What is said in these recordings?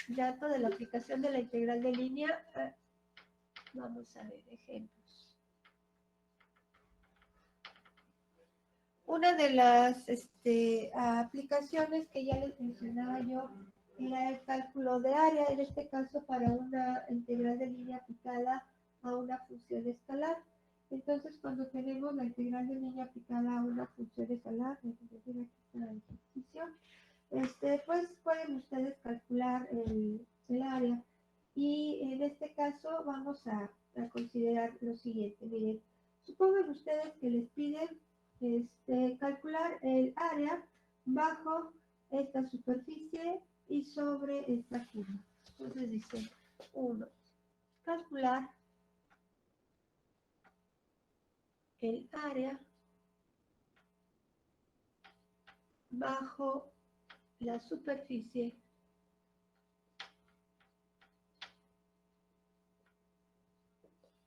dato de la aplicación de la integral de línea. Vamos a ver ejemplos. Una de las aplicaciones que ya les mencionaba yo era el cálculo de área, en este caso para una integral de línea aplicada a una función escalar. Entonces, cuando tenemos la integral de línea aplicada a una función escalar, aquí está el ejercicio, pues pueden ustedes calcular el área. Y en este caso vamos a considerar lo siguiente. Miren, supongan ustedes que les piden calcular el área bajo esta superficie y sobre esta curva. Entonces dice 1, calcular el área bajo la superficie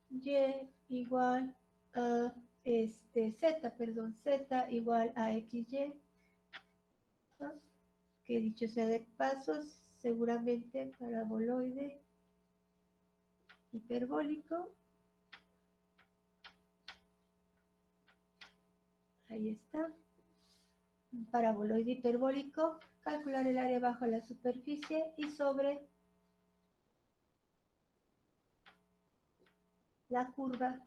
y igual a z igual a xy, ¿no? Que dicho sea de paso, seguramente paraboloide hiperbólico. Ahí está. Un paraboloide hiperbólico, calcular el área bajo la superficie y sobre la curva.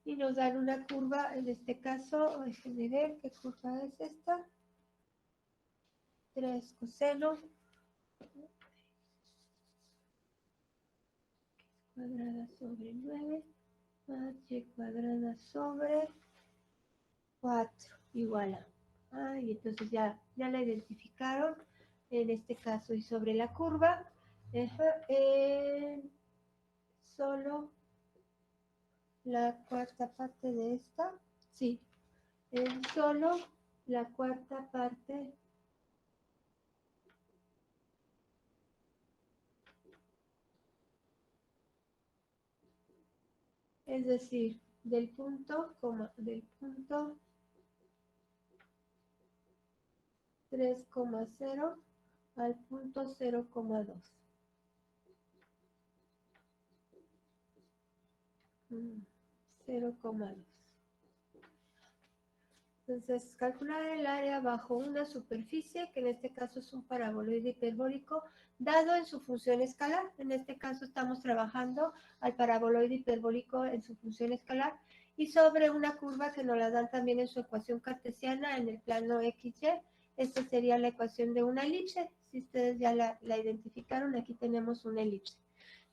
Y nos dan una curva, en este caso, déjenme ver qué curva es esta. 3 coseno cuadrada sobre 9 más y cuadrada sobre 4 igual a. Y entonces ya la identificaron, en este caso, y sobre la curva, solo la cuarta parte de esta, sí, solo la cuarta parte es decir, del punto 3,0 al punto 0,2. Mm, 0,2. Entonces, calcular el área bajo una superficie, que en este caso es un paraboloide hiperbólico, dado en su función escalar. En este caso estamos trabajando al paraboloide hiperbólico en su función escalar, y sobre una curva que nos la dan también en su ecuación cartesiana en el plano XY. Esta sería la ecuación de una elipse. Si ustedes ya la identificaron, aquí tenemos una elipse.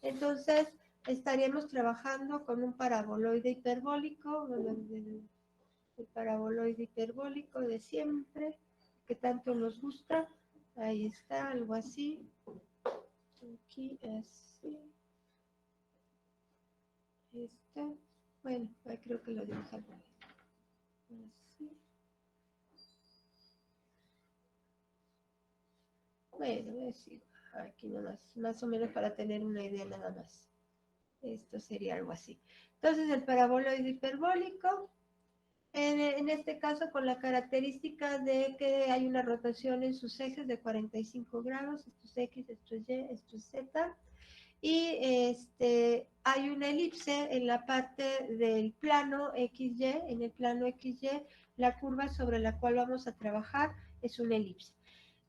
Entonces, estaríamos trabajando con un paraboloide hiperbólico, el paraboloide hiperbólico de siempre, que tanto nos gusta. Ahí está, algo así. Aquí así. Bueno, ahí creo que lo dibujamos. Así. Bueno, así. Aquí nomás, más o menos para tener una idea nada más. Esto sería algo así. Entonces, el paraboloide hiperbólico, en este caso con la característica de que hay una rotación en sus ejes de 45 grados, esto es X, esto es Y, esto es Z, y hay una elipse en la parte del plano XY, en el plano XY, la curva sobre la cual vamos a trabajar es una elipse.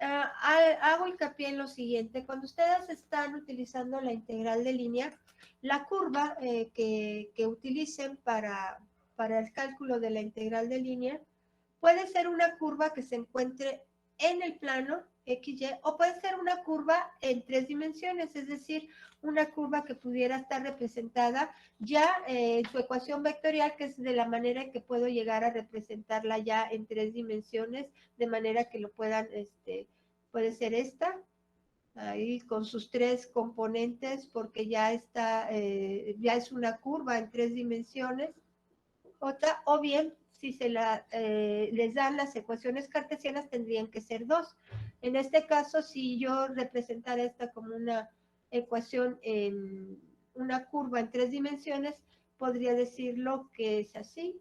Hago hincapié en lo siguiente: cuando ustedes están utilizando la integral de línea, la curva que utilicen para el cálculo de la integral de línea puede ser una curva que se encuentre en el plano XY, o puede ser una curva en 3 dimensiones, es decir, una curva que pudiera estar representada ya en su ecuación vectorial, que es de la manera en que puedo llegar a representarla ya en 3 dimensiones, de manera que lo puedan, puede ser esta, ahí con sus 3 componentes, porque ya está, ya es una curva en 3 dimensiones. Otra, o bien, si se les dan las ecuaciones cartesianas, tendrían que ser 2. En este caso, si yo representara esta como una ecuación en una curva en 3 dimensiones, podría decirlo que es así.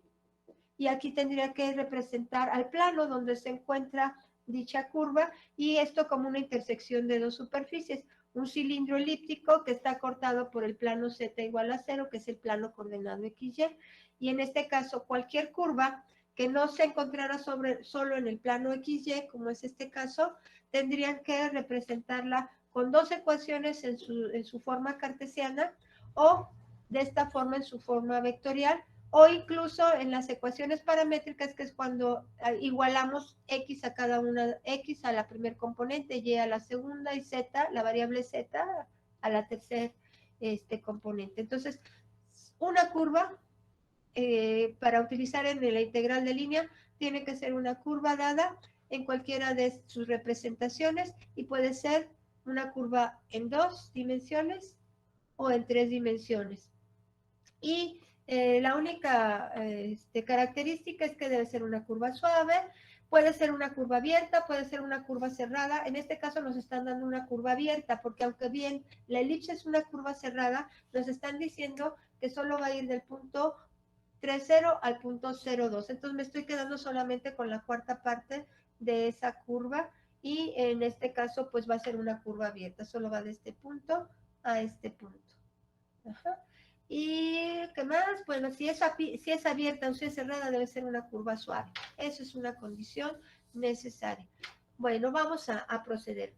Y aquí tendría que representar al plano donde se encuentra dicha curva, y esto como una intersección de dos superficies. Un cilindro elíptico que está cortado por el plano Z igual a 0, que es el plano coordenado XY, y en este caso cualquier curva que no se encontrara solo en el plano XY, como es este caso, tendrían que representarla con dos ecuaciones en su forma cartesiana, o de esta forma en su forma vectorial, o incluso en las ecuaciones paramétricas, que es cuando igualamos x a cada una, x a la primer componente, y a la segunda, y z, la variable z, a la tercer componente. Entonces, una curva para utilizar en la integral de línea tiene que ser una curva dada en cualquiera de sus representaciones, y puede ser una curva en 2 dimensiones o en 3 dimensiones. Y la única característica es que debe ser una curva suave, puede ser una curva abierta, puede ser una curva cerrada. En este caso nos están dando una curva abierta, porque aunque bien la elipse es una curva cerrada, nos están diciendo que solo va a ir del punto 3,0 al punto 0,2. Entonces me estoy quedando solamente con la cuarta parte de esa curva, y en este caso pues va a ser una curva abierta, solo va de este punto a este punto. Ajá. ¿Y qué más? Bueno, si es abierta o si es cerrada, debe ser una curva suave. Eso es una condición necesaria. Bueno, vamos a proceder.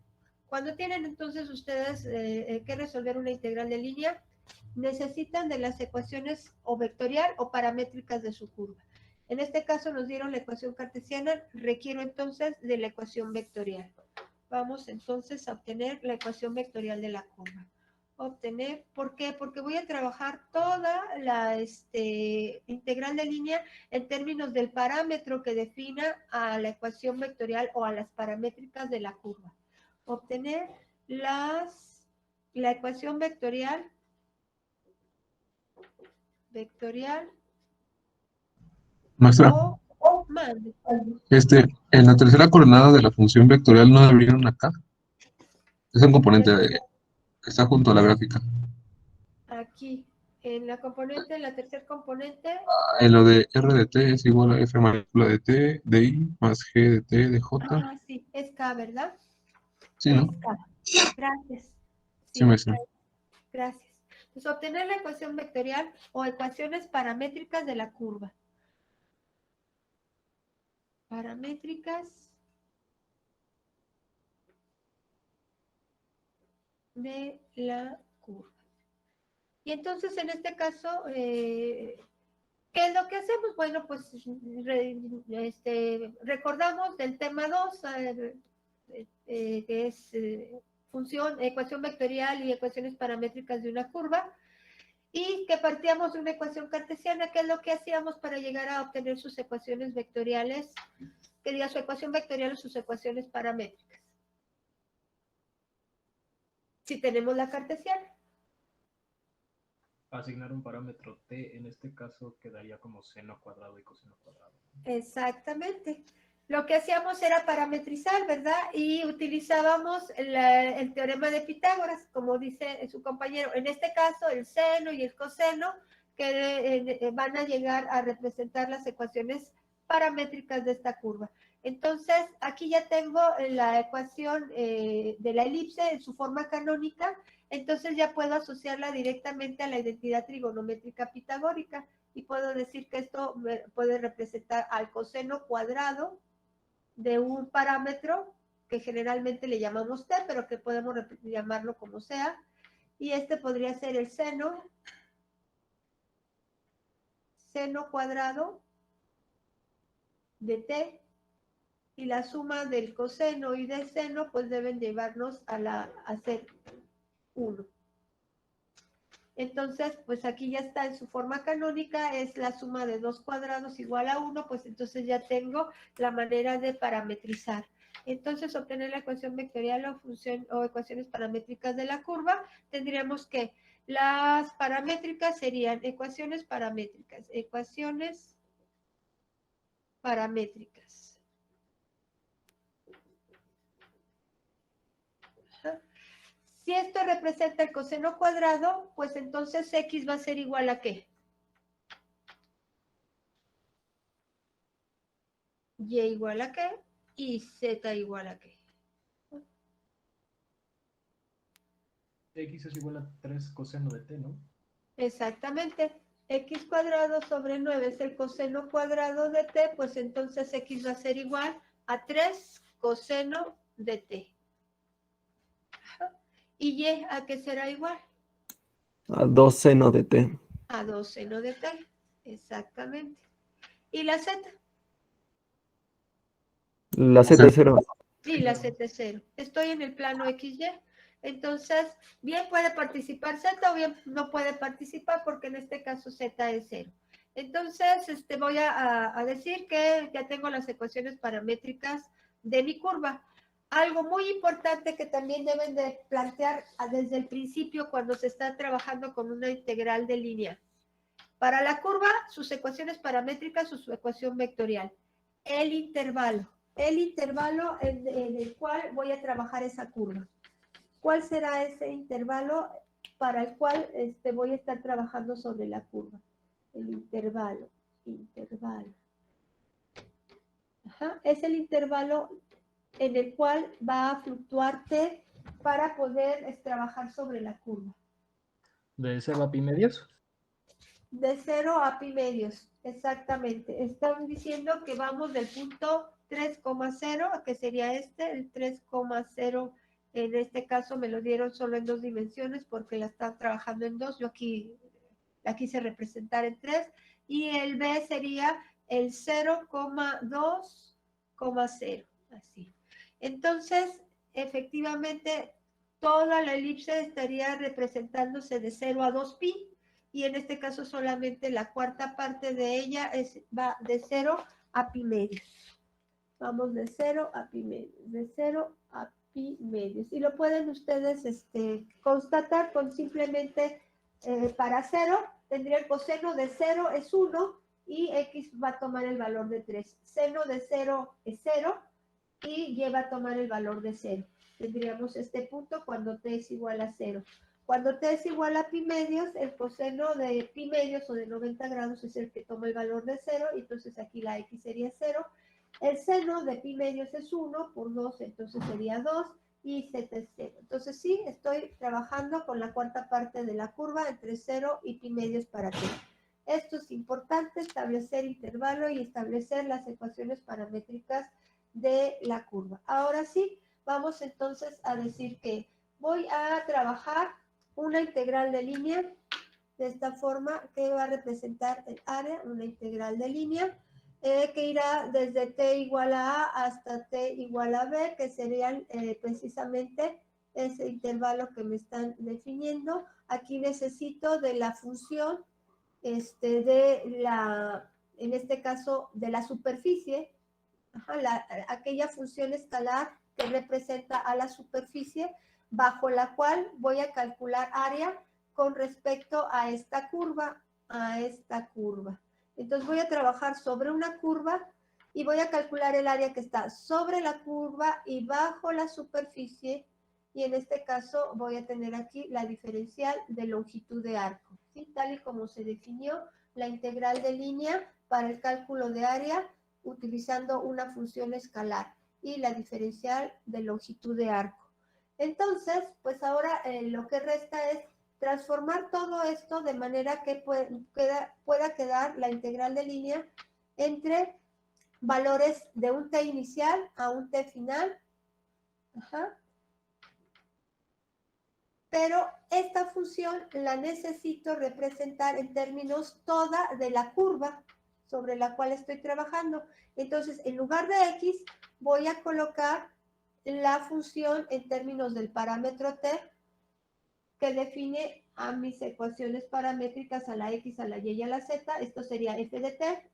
Cuando tienen entonces ustedes que resolver una integral de línea, necesitan de las ecuaciones o vectorial o paramétricas de su curva. En este caso nos dieron la ecuación cartesiana, requiero entonces de la ecuación vectorial. Vamos entonces a obtener la ecuación vectorial de la curva. Obtener, ¿por qué? Porque voy a trabajar toda la integral de línea en términos del parámetro que defina a la ecuación vectorial o a las paramétricas de la curva. Obtener la ecuación vectorial Maestra, o mande. en la tercera coordenada de la función vectorial no deberían acá. Es un componente que está junto a la gráfica. Aquí, en la componente, en la tercer componente. En lo de R de T es igual a F mayúscula de T, de I, más G de T, de J. Ah, sí, es K, ¿verdad? Sí, Es ¿no? K. Gracias. Sí, Sí, maestra. gracias. Entonces, obtener la ecuación vectorial o ecuaciones paramétricas de la curva. Paramétricas de la curva. Y entonces, en este caso, ¿qué es lo que hacemos? Bueno, pues recordamos del tema 2, que es ecuación vectorial y ecuaciones paramétricas de una curva, y que partíamos de una ecuación cartesiana. ¿Qué es lo que hacíamos para llegar a obtener sus ecuaciones vectoriales? Que diga su ecuación vectorial o sus ecuaciones paramétricas. Si tenemos la cartesiana. Asignar un parámetro t, en este caso quedaría como seno cuadrado y coseno cuadrado. Exactamente. Lo que hacíamos era parametrizar, ¿verdad? Y utilizábamos el teorema de Pitágoras, como dice su compañero. En este caso, el seno y el coseno, que van a llegar a representar las ecuaciones paramétricas de esta curva. Entonces, aquí ya tengo la ecuación de la elipse en su forma canónica, entonces ya puedo asociarla directamente a la identidad trigonométrica pitagórica, y puedo decir que esto puede representar al coseno cuadrado de un parámetro que generalmente le llamamos t, pero que podemos llamarlo como sea, y este podría ser el seno cuadrado de t, y la suma del coseno y del seno pues deben llevarnos a ser 1. Entonces, pues aquí ya está en su forma canónica, es la suma de 2 cuadrados igual a 1, pues entonces ya tengo la manera de parametrizar. Entonces, obtener la ecuación vectorial o ecuaciones paramétricas de la curva, tendríamos que las paramétricas serían ecuaciones paramétricas. Ajá. Si esto representa el coseno cuadrado, pues entonces x va a ser igual a ¿qué? Y igual a ¿qué? y z igual a qué. X es igual a 3 coseno de t, ¿no? Exactamente. X cuadrado sobre 9 es el coseno cuadrado de t, pues entonces X va a ser igual a 3 coseno de t. ¿Y Y a qué será igual? A 2 seno de t. A 2 seno de t. Exactamente. ¿Y la z? La z es 0. Sí, la z es 0. Estoy en el plano XY. Entonces, bien puede participar z o bien no puede participar porque en este caso z es 0. Entonces, voy a decir que ya tengo las ecuaciones paramétricas de mi curva. Algo muy importante que también deben de plantear desde el principio cuando se está trabajando con una integral de línea. Para la curva, sus ecuaciones paramétricas o su ecuación vectorial. El intervalo en el cual voy a trabajar esa curva. ¿Cuál será ese intervalo para el cual voy a estar trabajando sobre la curva? El intervalo. Ajá, es el intervalo en el cual va a fluctuar t para poder trabajar sobre la curva. ¿De 0 a pi medios? De 0 a pi medios, exactamente. Están diciendo que vamos del punto 3,0, que sería el 3,0. En este caso me lo dieron solo en 2 dimensiones porque la están trabajando en 2. Yo aquí la quise representar en 3. Y el B sería el 0,2,0. Así. Entonces, efectivamente, toda la elipse estaría representándose de 0 a 2 pi. Y en este caso solamente la cuarta parte de ella va de 0 a pi medios. Vamos de 0 a pi medios, de 0 a pi medios. Y lo pueden ustedes constatar con simplemente para 0, tendría el coseno de 0 es 1 y x va a tomar el valor de 3. Seno de 0 es 0 y y va a tomar el valor de 0. Tendríamos este punto cuando t es igual a 0. Cuando t es igual a pi medios, el coseno de pi medios o de 90 grados es el que toma el valor de 0, y entonces aquí la x sería 0. El seno de pi medios es 1 por 2, entonces sería 2, y z es 0. Entonces sí, estoy trabajando con la cuarta parte de la curva entre 0 y pi medios para t. Esto es importante, establecer intervalo y establecer las ecuaciones paramétricas de la curva. Ahora sí, vamos entonces a decir que voy a trabajar una integral de línea de esta forma que va a representar el área, una integral de línea que irá desde t igual a a hasta t igual a b, que serían precisamente ese intervalo que me están definiendo. Aquí necesito de la función en este caso, de la superficie, aquella función escalar que representa a la superficie, bajo la cual voy a calcular área con respecto a esta curva, Entonces voy a trabajar sobre una curva y voy a calcular el área que está sobre la curva y bajo la superficie, y en este caso voy a tener aquí la diferencial de longitud de arco, ¿sí? Tal y como se definió la integral de línea para el cálculo de área utilizando una función escalar y la diferencial de longitud de arco. Entonces, pues ahora lo que resta es transformar todo esto de manera que pueda quedar la integral de línea entre valores de un t inicial a un t final. Pero esta función la necesito representar en términos toda de la curva sobre la cual estoy trabajando. Entonces, en lugar de x, voy a colocar la función en términos del parámetro t, que define a mis ecuaciones paramétricas a la x, a la y a la z. Esto sería f de t.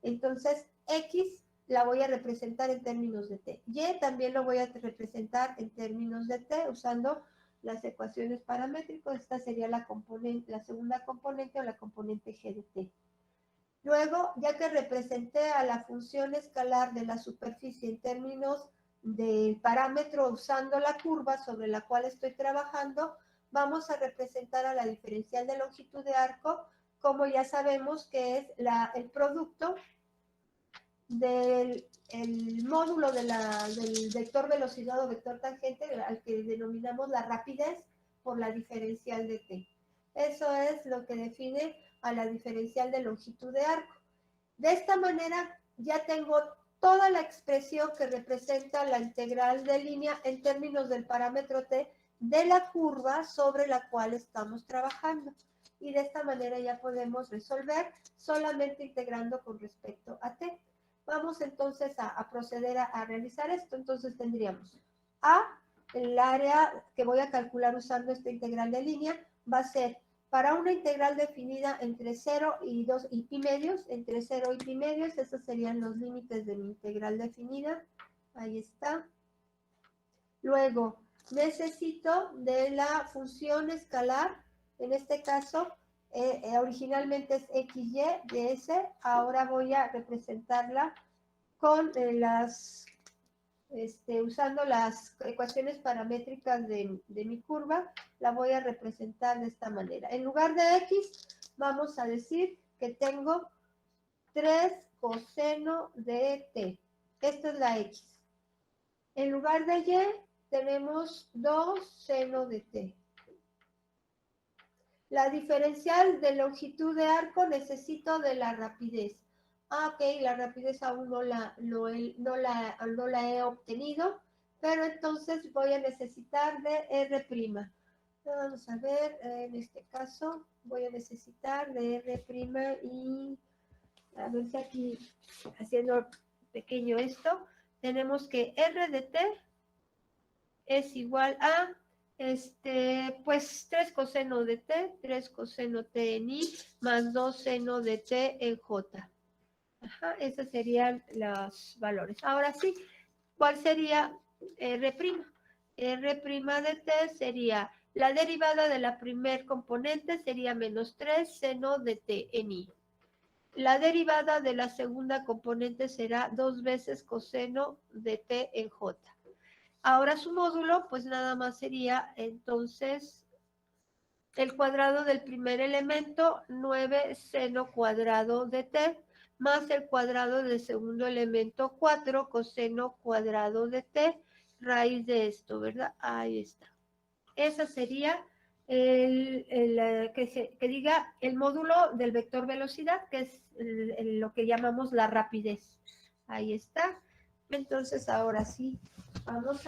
Entonces, x la voy a representar en términos de t. Y también lo voy a representar en términos de t usando las ecuaciones paramétricas. Esta sería la segunda componente o la componente g de t. Luego, ya que representé a la función escalar de la superficie en términos del parámetro usando la curva sobre la cual estoy trabajando, vamos a representar a la diferencial de longitud de arco, como ya sabemos que es el producto del módulo del vector velocidad o vector tangente, al que denominamos la rapidez por la diferencial de t. Eso es lo que define a la diferencial de longitud de arco. De esta manera ya tengo toda la expresión que representa la integral de línea en términos del parámetro t de la curva sobre la cual estamos trabajando. Y de esta manera ya podemos resolver solamente integrando con respecto a t. Vamos entonces a proceder a realizar esto. Entonces tendríamos A, el área que voy a calcular usando esta integral de línea, va a ser para una integral definida entre 0 y 2 y pi medios, entre 0 y pi medios, esos serían los límites de mi integral definida. Ahí está. Luego, necesito de la función escalar, en este caso, originalmente es xy de s, ahora voy a representarla con usando las ecuaciones paramétricas de mi curva, la voy a representar de esta manera. En lugar de x, vamos a decir que tengo 3 coseno de t. Esta es la x. En lugar de y, tenemos 2 seno de t. La diferencial de longitud de arco necesito de la rapidez. Ok, la rapidez aún no la he obtenido, pero entonces voy a necesitar de R'. Vamos a ver, en este caso voy a necesitar de R' y a ver si aquí, haciendo pequeño esto, tenemos que R de t es igual a pues 3 coseno de t, 3 coseno t en i, más 2 seno de t en j. Ajá, esos serían los valores. Ahora sí, ¿cuál sería R'? R' de t sería, la derivada de la primer componente sería menos 3 seno de t en i. La derivada de la segunda componente será 2 veces coseno de t en j. Ahora su módulo, pues nada más sería entonces el cuadrado del primer elemento, 9 seno cuadrado de t, más el cuadrado del segundo elemento, 4 coseno cuadrado de t, raíz de esto, ¿verdad? Ahí está. Esa sería que diga el módulo del vector velocidad, que es lo que llamamos la rapidez. Ahí está. Entonces, ahora sí, vamos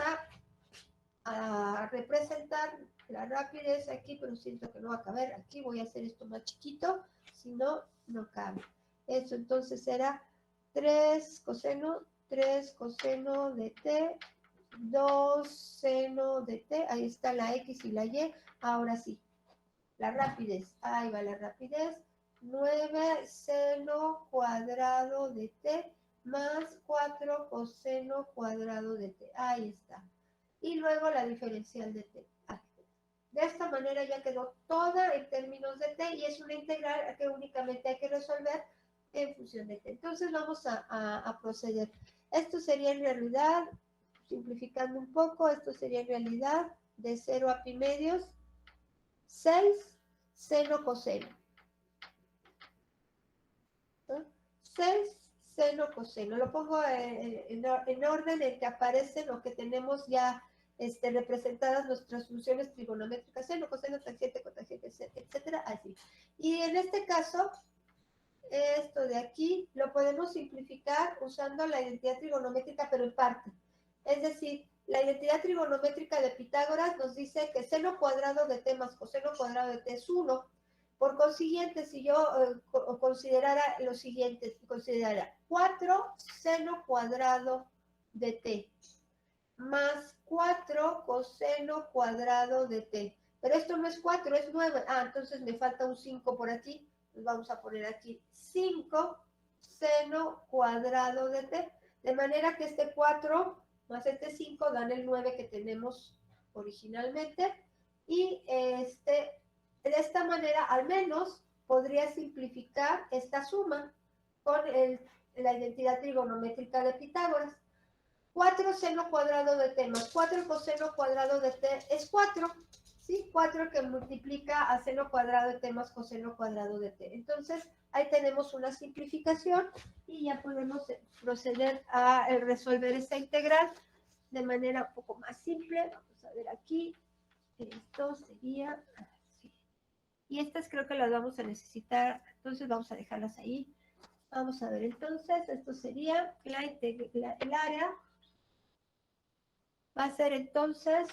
a representar la rapidez aquí, pero siento que no va a caber. Aquí voy a hacer esto más chiquito, si no, no cabe. Eso entonces será 3 coseno de t, 2 seno de t, ahí está la x y la y. Ahora sí, la rapidez, ahí va la rapidez, 9 seno cuadrado de t más 4 coseno cuadrado de t, ahí está. Y luego la diferencial de t. De esta manera ya quedó toda en términos de t y es una integral que únicamente hay que resolver en función de t. Entonces vamos a proceder. Esto sería en realidad, simplificando un poco, esto sería en realidad de 0 a pi medios, 6 seno coseno. 6 seno coseno. Lo pongo en orden en que aparecen lo que tenemos ya representadas nuestras funciones trigonométricas, seno, coseno, tangente, cotangente, etcétera, así. Y en este caso, esto de aquí lo podemos simplificar usando la identidad trigonométrica, pero en parte. Es decir, la identidad trigonométrica de Pitágoras nos dice que seno cuadrado de t más coseno cuadrado de t es 1. Por consiguiente, si yo considerara lo siguiente, considerara 4 seno cuadrado de t más 4 coseno cuadrado de t. Pero esto no es 4, es 9. Ah, entonces me falta un 5 por aquí. Pues vamos a poner aquí 5 seno cuadrado de t. De manera que este 4 más este 5 dan el 9 que tenemos originalmente. Y de esta manera, al menos, podría simplificar esta suma con la identidad trigonométrica de Pitágoras. 4 seno cuadrado de t más 4 coseno cuadrado de t es 4. ¿sí? 4 que multiplica a seno cuadrado de t más coseno cuadrado de t. Entonces, ahí tenemos una simplificación y ya podemos proceder a resolver esta integral de manera un poco más simple. Vamos a ver aquí. Esto sería así. Y estas creo que las vamos a necesitar, entonces vamos a dejarlas ahí. Vamos a ver, entonces, esto sería el área. Va a ser entonces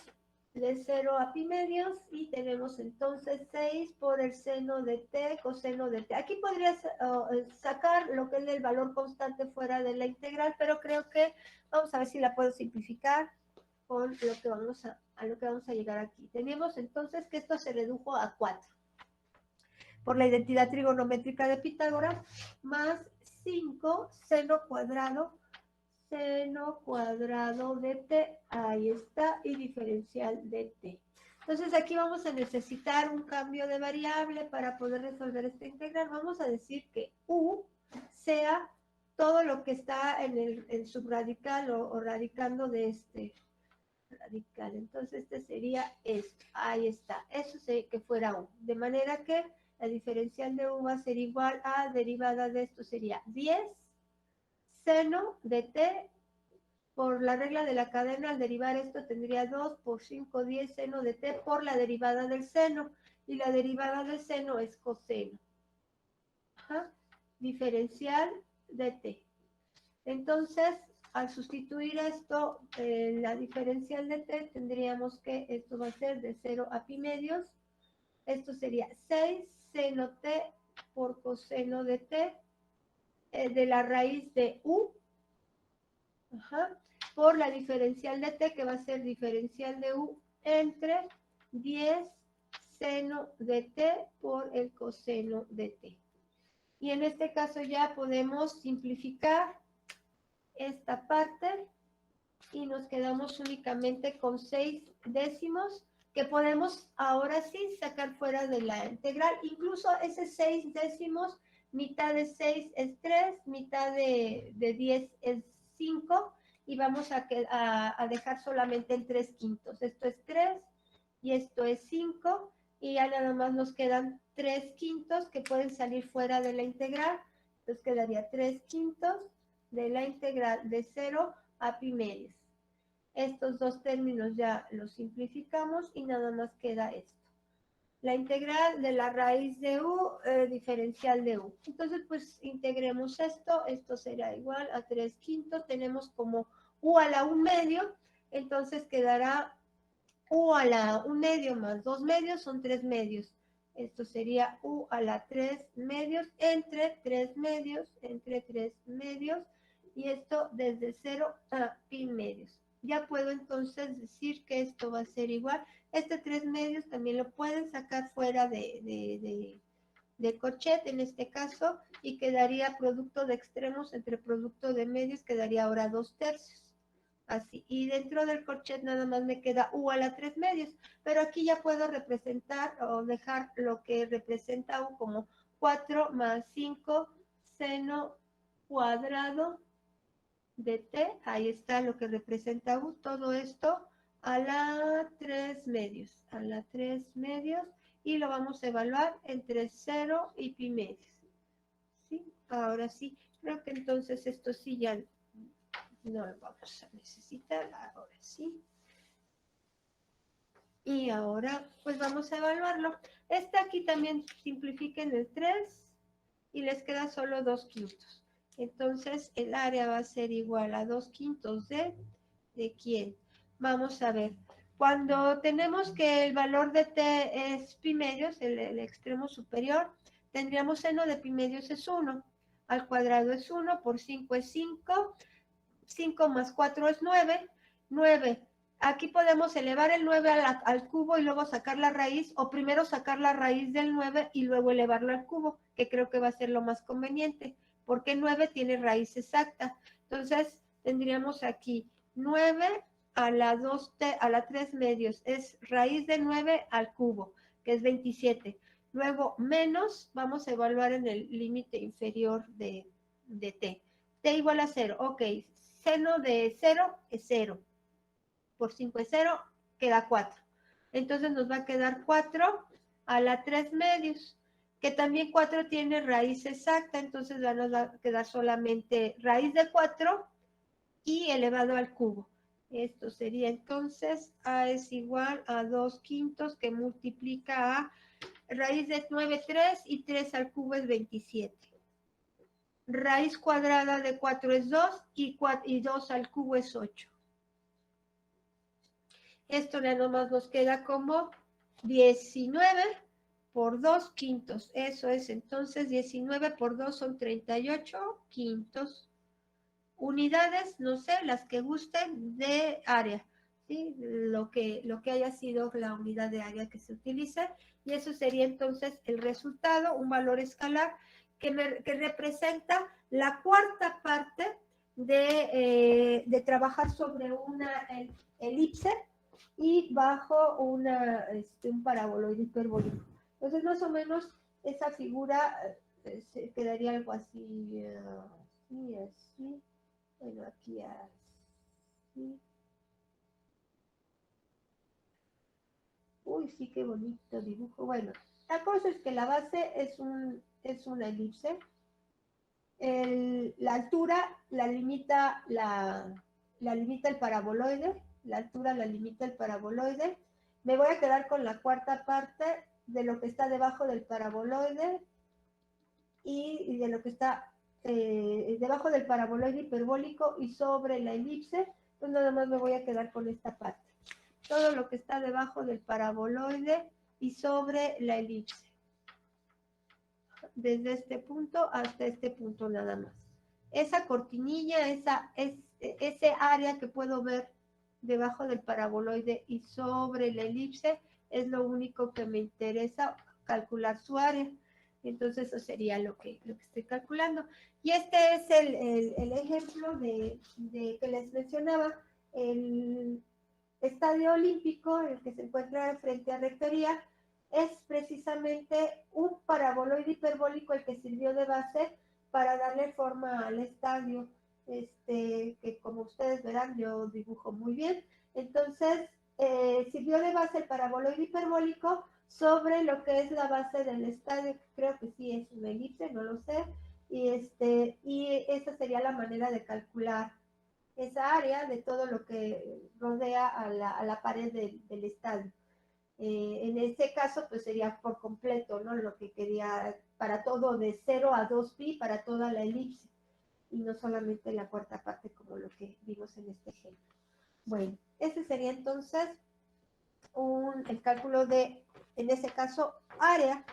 de 0 a pi medios y tenemos entonces 6 por el seno de t coseno de t. Aquí podrías sacar lo que es el valor constante fuera de la integral, pero creo que vamos a ver si la puedo simplificar con lo que vamos a lo que vamos a llegar aquí. Tenemos entonces que esto se redujo a 4 por la identidad trigonométrica de Pitágoras más 5 seno cuadrado de t, ahí está, y diferencial de t. Entonces aquí vamos a necesitar un cambio de variable para poder resolver esta integral. Vamos a decir que u sea todo lo que está en el subradical o radicando de este radical. Entonces este sería esto, ahí está, eso sería que fuera u. De manera que la diferencial de u va a ser igual a derivada de esto sería 10 seno de t. Por la regla de la cadena, al derivar esto tendría 2 por 5, 10 seno de t por la derivada del seno. Y la derivada del seno es coseno. Ajá. Diferencial de t. Entonces, al sustituir esto, la diferencial de t, tendríamos que esto va a ser de 0 a pi medios. Esto sería 6 seno t por coseno de t de la raíz de u. Ajá, por la diferencial de t, que va a ser diferencial de u entre 10 seno de t por el coseno de t. Y en este caso ya podemos simplificar esta parte y nos quedamos únicamente con 6 décimos que podemos ahora sí sacar fuera de la integral. Incluso ese 6 décimos, mitad de 6 es 3, mitad de 10 es 5 y vamos a dejar solamente el 3/5. Esto es 3 y esto es 5 y ya nada más nos quedan 3/5 que pueden salir fuera de la integral. Entonces quedaría 3/5 de la integral de 0 a pi medios. Estos dos términos ya los simplificamos y nada más queda esto. La integral de la raíz de u, diferencial de u. Entonces, pues, integremos esto. Esto será igual a 3/5. Tenemos como u a la 1 medio. Entonces, quedará u a la 1 medio más 2 medios son 3 medios. Esto sería u a la 3 medios entre 3 medios, y esto desde 0 a pi medios. Ya puedo entonces decir que esto va a ser igual. Este 3 medios también lo pueden sacar fuera de corchet en este caso y quedaría producto de extremos entre producto de medios, quedaría ahora 2/3. Así, y dentro del corchet nada más me queda u a la 3 medios, pero aquí ya puedo representar o dejar lo que representa u como 4 más 5 seno cuadrado de t, ahí está lo que representa u, todo esto a la 3 medios, y lo vamos a evaluar entre 0 y pi medios. ¿Sí? Ahora sí, creo que entonces esto sí ya no lo vamos a necesitar, ahora sí. Y ahora pues vamos a evaluarlo. Aquí también simplifiquen el 3 y les queda solo 2/5. Entonces el área va a ser igual a 2/5 ¿de quién? Vamos a ver. Cuando tenemos que el valor de t es pi medios, el extremo superior, tendríamos seno de pi medios es 1. Al cuadrado es 1, por 5 es 5. 5 más 4 es 9. 9. Aquí podemos elevar el 9 al cubo y luego sacar la raíz, o primero sacar la raíz del 9 y luego elevarlo al cubo, que creo que va a ser lo más conveniente, porque 9 tiene raíz exacta. Entonces, tendríamos aquí 9 a la 2t, a la 3 medios, es raíz de 9 al cubo, que es 27. Luego, menos, vamos a evaluar en el límite inferior de t. T igual a 0, ok. Seno de 0 es 0. Por 5 es 0, queda 4. Entonces nos va a quedar 4 a la 3 medios, que también 4 tiene raíz exacta, entonces nos va a quedar solamente raíz de 4 y elevado al cubo. Esto sería entonces A es igual a 2 quintos que multiplica a raíz de 9, 3 y 3 al cubo es 27. Raíz cuadrada de 4 es 2 y 2 al cubo es 8. Esto ya nomás nos queda como 19 por 2 quintos. Eso es entonces 19 por 2 son 38 quintos. Unidades, no sé, las que gusten de área, ¿sí? Lo que haya sido la unidad de área que se utilice. Y eso sería entonces el resultado, un valor escalar que representa la cuarta parte de trabajar sobre una elipse y bajo un paraboloide hiperbólico. Entonces, más o menos, esa figura se quedaría algo así, así. Bueno, aquí así. Uy, sí, qué bonito dibujo. Bueno, la cosa es que la base es una elipse. La altura la limita el paraboloide. La altura la limita el paraboloide. Me voy a quedar con la cuarta parte de lo que está debajo del paraboloide y de lo que está debajo del paraboloide hiperbólico y sobre la elipse. Pues nada más me voy a quedar con esta parte. Todo lo que está debajo del paraboloide y sobre la elipse. Desde este punto hasta este punto nada más. Esa cortinilla, ese área que puedo ver debajo del paraboloide y sobre la elipse es lo único que me interesa calcular su área. Entonces eso sería lo que estoy calculando. Y este es el ejemplo de que les mencionaba, el Estadio Olímpico, el que se encuentra frente a Rectoría, es precisamente un paraboloide hiperbólico el que sirvió de base para darle forma al estadio, que como ustedes verán yo dibujo muy bien. Entonces, sirvió de base el paraboloide hiperbólico sobre lo que es la base del estadio, creo que sí es una elipse, no lo sé, y esa sería la manera de calcular esa área de todo lo que rodea a la pared del estadio. En este caso, pues sería por completo, ¿no? Lo que quería para todo de 0 a 2pi, para toda la elipse, y no solamente la cuarta parte como lo que vimos en este ejemplo. Bueno, ese sería entonces el cálculo de, en este caso, área.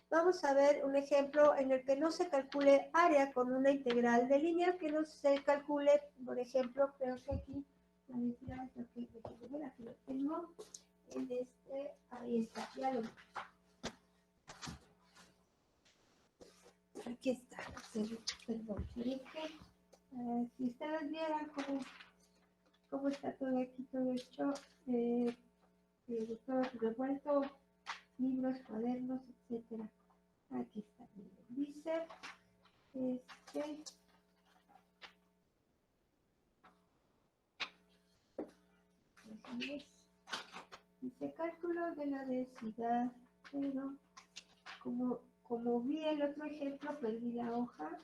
Vamos a ver un ejemplo en el que no se calcule área con una integral de línea, que no se calcule, por ejemplo, creo que aquí, aquí lo tengo, ahí está, ya lo, aquí está, perdón, si ustedes vieran cómo está todo aquí, todo hecho, todo revuelto, libros, cuadernos, etcétera. Aquí está, dice, dice cálculo de la densidad, pero como vi el otro ejemplo, perdí la hoja,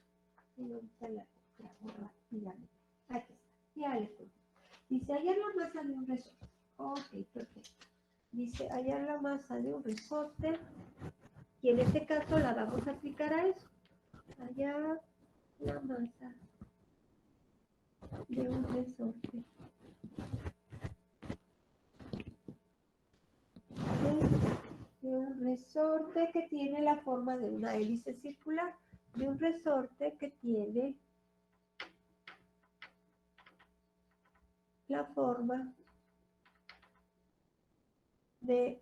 y ahorita la grabo rápidamente. Aquí está, ya le puse. Dice hallar la masa de un resorte. Ok, perfecto. Dice hallar la masa de un resorte, y en este caso la vamos a aplicar a eso. Hallar la masa de un resorte. De un resorte que tiene la forma de una hélice circular, de un resorte que tiene la forma de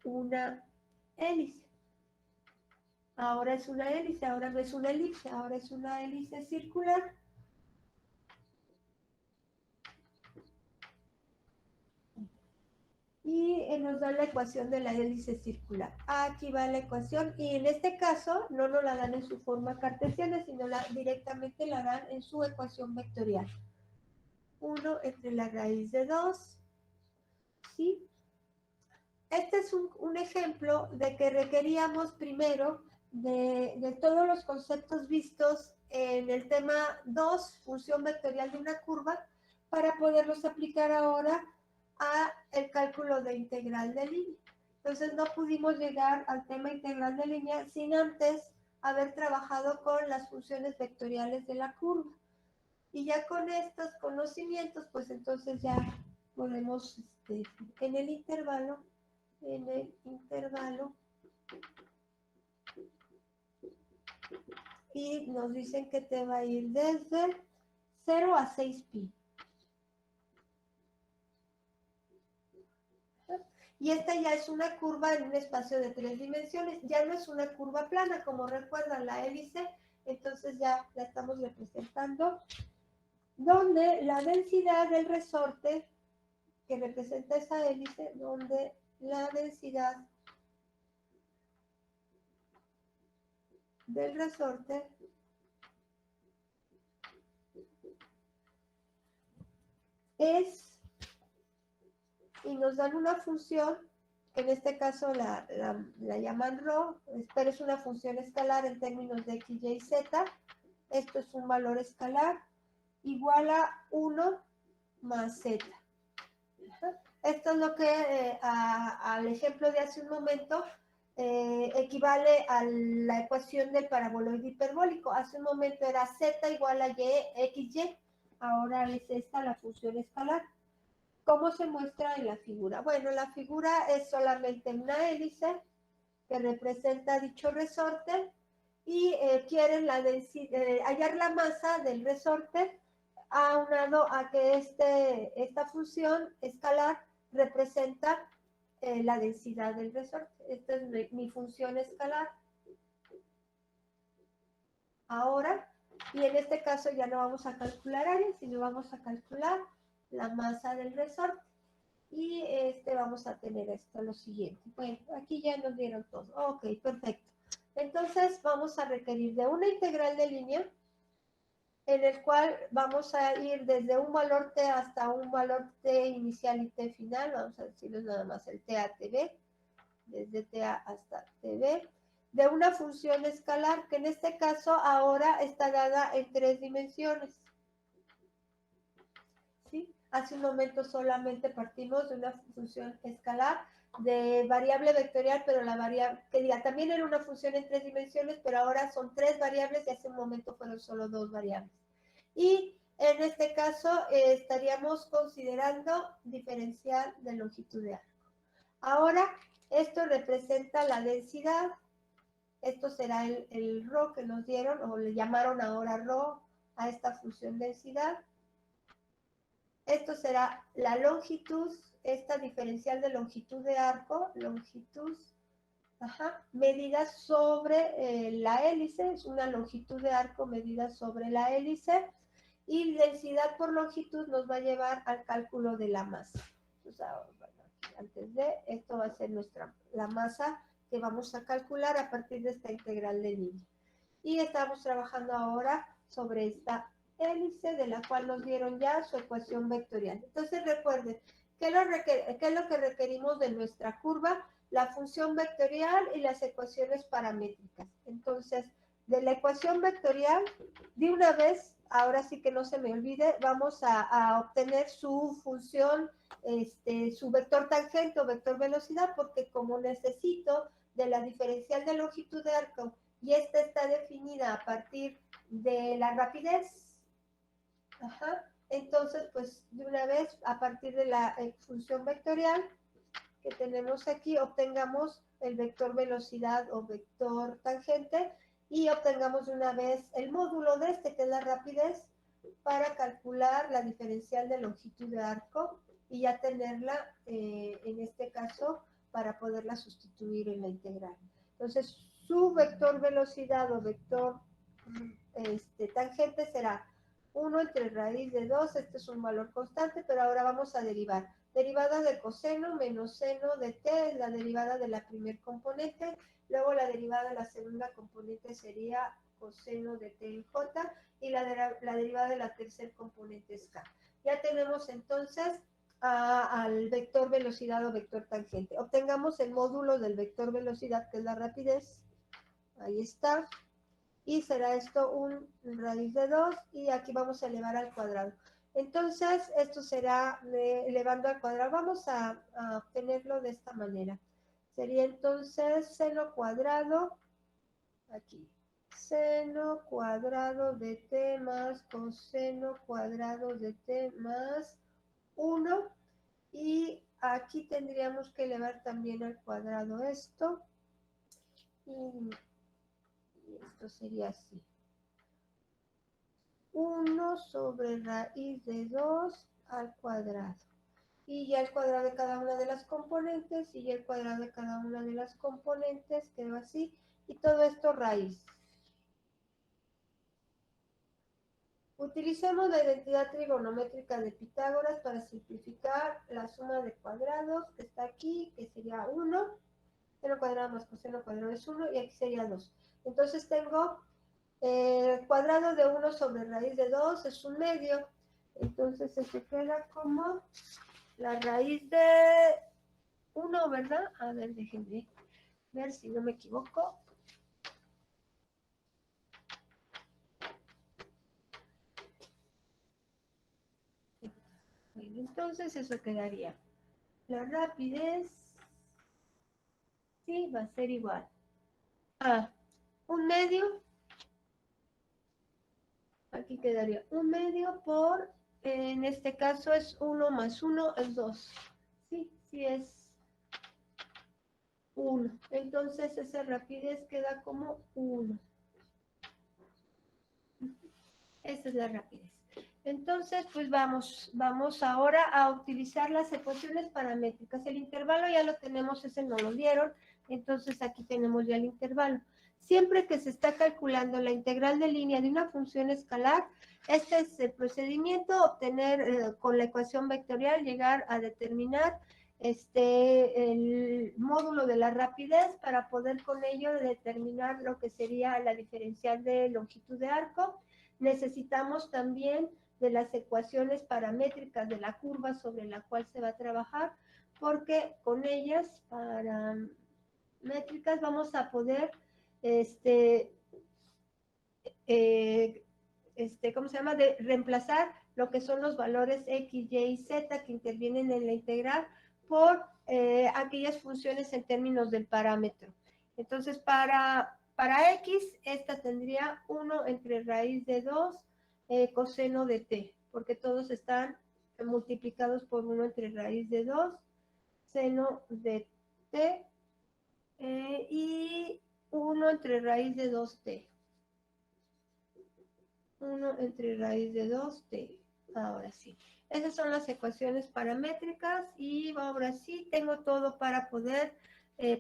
una hélice. Ahora es una hélice, ahora no es una elipse, ahora es una hélice circular. Y nos da la ecuación de la hélice circular. Aquí va la ecuación y en este caso no nos la dan en su forma cartesiana, sino directamente la dan en su ecuación vectorial. 1 entre la raíz de 2, ¿sí? es un ejemplo de que requeríamos primero de todos los conceptos vistos en el tema 2, función vectorial de una curva, para poderlos aplicar ahora a el cálculo de integral de línea. Entonces no pudimos llegar al tema integral de línea sin antes haber trabajado con las funciones vectoriales de la curva. Y ya con estos conocimientos, pues entonces ya podemos, en el intervalo, y nos dicen que te va a ir desde 0 a 6pi. Y esta ya es una curva en un espacio de 3 dimensiones, ya no es una curva plana, como recuerdan la hélice, entonces ya la estamos representando, donde la densidad del resorte, que representa esa hélice, donde la densidad del resorte es, y nos dan una función, que en este caso la llaman ρ, pero es una función escalar en términos de x, y, z. Esto es un valor escalar igual a 1 más z. Esto es lo que al ejemplo de hace un momento equivale a la ecuación del paraboloide hiperbólico. Hace un momento era z igual a y, xy. Ahora es esta la función escalar. ¿Cómo se muestra en la figura? Bueno, la figura es solamente una hélice que representa dicho resorte y quieren hallar la masa del resorte aunado a que esta función escalar representa la densidad del resorte. Esta es mi función escalar. Ahora, y en este caso ya no vamos a calcular área, sino vamos a calcular la masa del resorte. Y vamos a tener esto, lo siguiente. Bueno, aquí ya nos dieron todo. Ok, perfecto. Entonces vamos a requerir de una integral de línea en el cual vamos a ir desde un valor t hasta un valor t inicial y t final. Vamos a decirles nada más el t a tb, desde t a hasta tb, de una función escalar que en este caso ahora está dada en 3 dimensiones. ¿Sí? Hace un momento solamente partimos de una función escalar de variable vectorial, pero la variable, que diga, también era una función en 3 dimensiones, pero ahora son 3 variables y hace un momento fueron solo 2 variables. Y en este caso estaríamos considerando diferencial de longitud de arco. Ahora, esto representa la densidad. Esto será el ρ que nos dieron, o le llamaron ahora ρ a esta función densidad. Esto será la longitud, esta diferencial de longitud de arco, medida sobre la hélice, es una longitud de arco medida sobre la hélice, y densidad por longitud nos va a llevar al cálculo de la masa. O sea, bueno, antes de, esto va a ser la masa que vamos a calcular a partir de esta integral de línea. Y estamos trabajando ahora sobre esta hélice, de la cual nos dieron ya su ecuación vectorial. Entonces recuerden, ¿qué es lo que requerimos de nuestra curva? La función vectorial y las ecuaciones paramétricas. Entonces, de la ecuación vectorial, de una vez, ahora sí que no se me olvide, vamos a obtener su función, su vector tangente o vector velocidad, porque como necesito de la diferencial de longitud de arco, y esta está definida a partir de la rapidez. Entonces, pues de una vez, a partir de la función vectorial que tenemos aquí, obtengamos el vector velocidad o vector tangente y obtengamos de una vez el módulo de que es la rapidez, para calcular la diferencial de longitud de arco y ya tenerla, en este caso, para poderla sustituir en la integral. Entonces, su vector velocidad o vector tangente será 1 entre raíz de 2, este es un valor constante, pero ahora vamos a derivar. Derivada de coseno menos seno de t es la derivada de la primer componente, luego la derivada de la segunda componente sería coseno de t en j, y la derivada de la tercer componente es k. Ya tenemos entonces al vector velocidad o vector tangente. Obtengamos el módulo del vector velocidad, que es la rapidez. Ahí está. Y será esto un raíz de 2 y aquí vamos a elevar al cuadrado. Entonces, esto será elevando al cuadrado. Vamos a obtenerlo de esta manera. Sería entonces seno cuadrado, aquí, seno cuadrado de t más coseno cuadrado de t más 1. Y aquí tendríamos que elevar también al cuadrado esto. Y esto sería así. 1 sobre raíz de 2 al cuadrado. Y ya el cuadrado de cada una de las componentes, y ya el cuadrado de cada una de las componentes quedó así. Y todo esto raíz. Utilicemos la identidad trigonométrica de Pitágoras para simplificar la suma de cuadrados que está aquí, que sería 1. Seno cuadrado más coseno cuadrado es 1 y aquí sería 2. Entonces tengo el cuadrado de 1 sobre raíz de 2 es un medio. Entonces se queda como la raíz de 1, ¿verdad? A ver, déjenme ver si no me equivoco. Bueno, entonces eso quedaría. La rapidez, sí, va a ser igual a un medio. Aquí quedaría un medio por, en este caso es 1 más 1 es 2. Sí, sí es 1. Entonces esa rapidez queda como 1. Esa es la rapidez. Entonces, pues vamos ahora a utilizar las ecuaciones paramétricas. El intervalo ya lo tenemos, ese no lo dieron. Entonces aquí tenemos ya el intervalo. Siempre que se está calculando la integral de línea de una función escalar, este es el procedimiento, obtener con la ecuación vectorial, llegar a determinar el módulo de la rapidez para poder con ello determinar lo que sería la diferencial de longitud de arco. Necesitamos también de las ecuaciones paramétricas de la curva sobre la cual se va a trabajar, porque con ellas paramétricas vamos a poder ¿cómo se llama? De reemplazar lo que son los valores x, y y z que intervienen en la integral por aquellas funciones en términos del parámetro. Entonces, para x, esta tendría 1 entre raíz de 2 coseno de t, porque todos están multiplicados por 1 entre raíz de 2 seno de t y 1 entre raíz de 2t. 1 entre raíz de 2t. Ahora sí. Esas son las ecuaciones paramétricas y ahora sí tengo todo para poder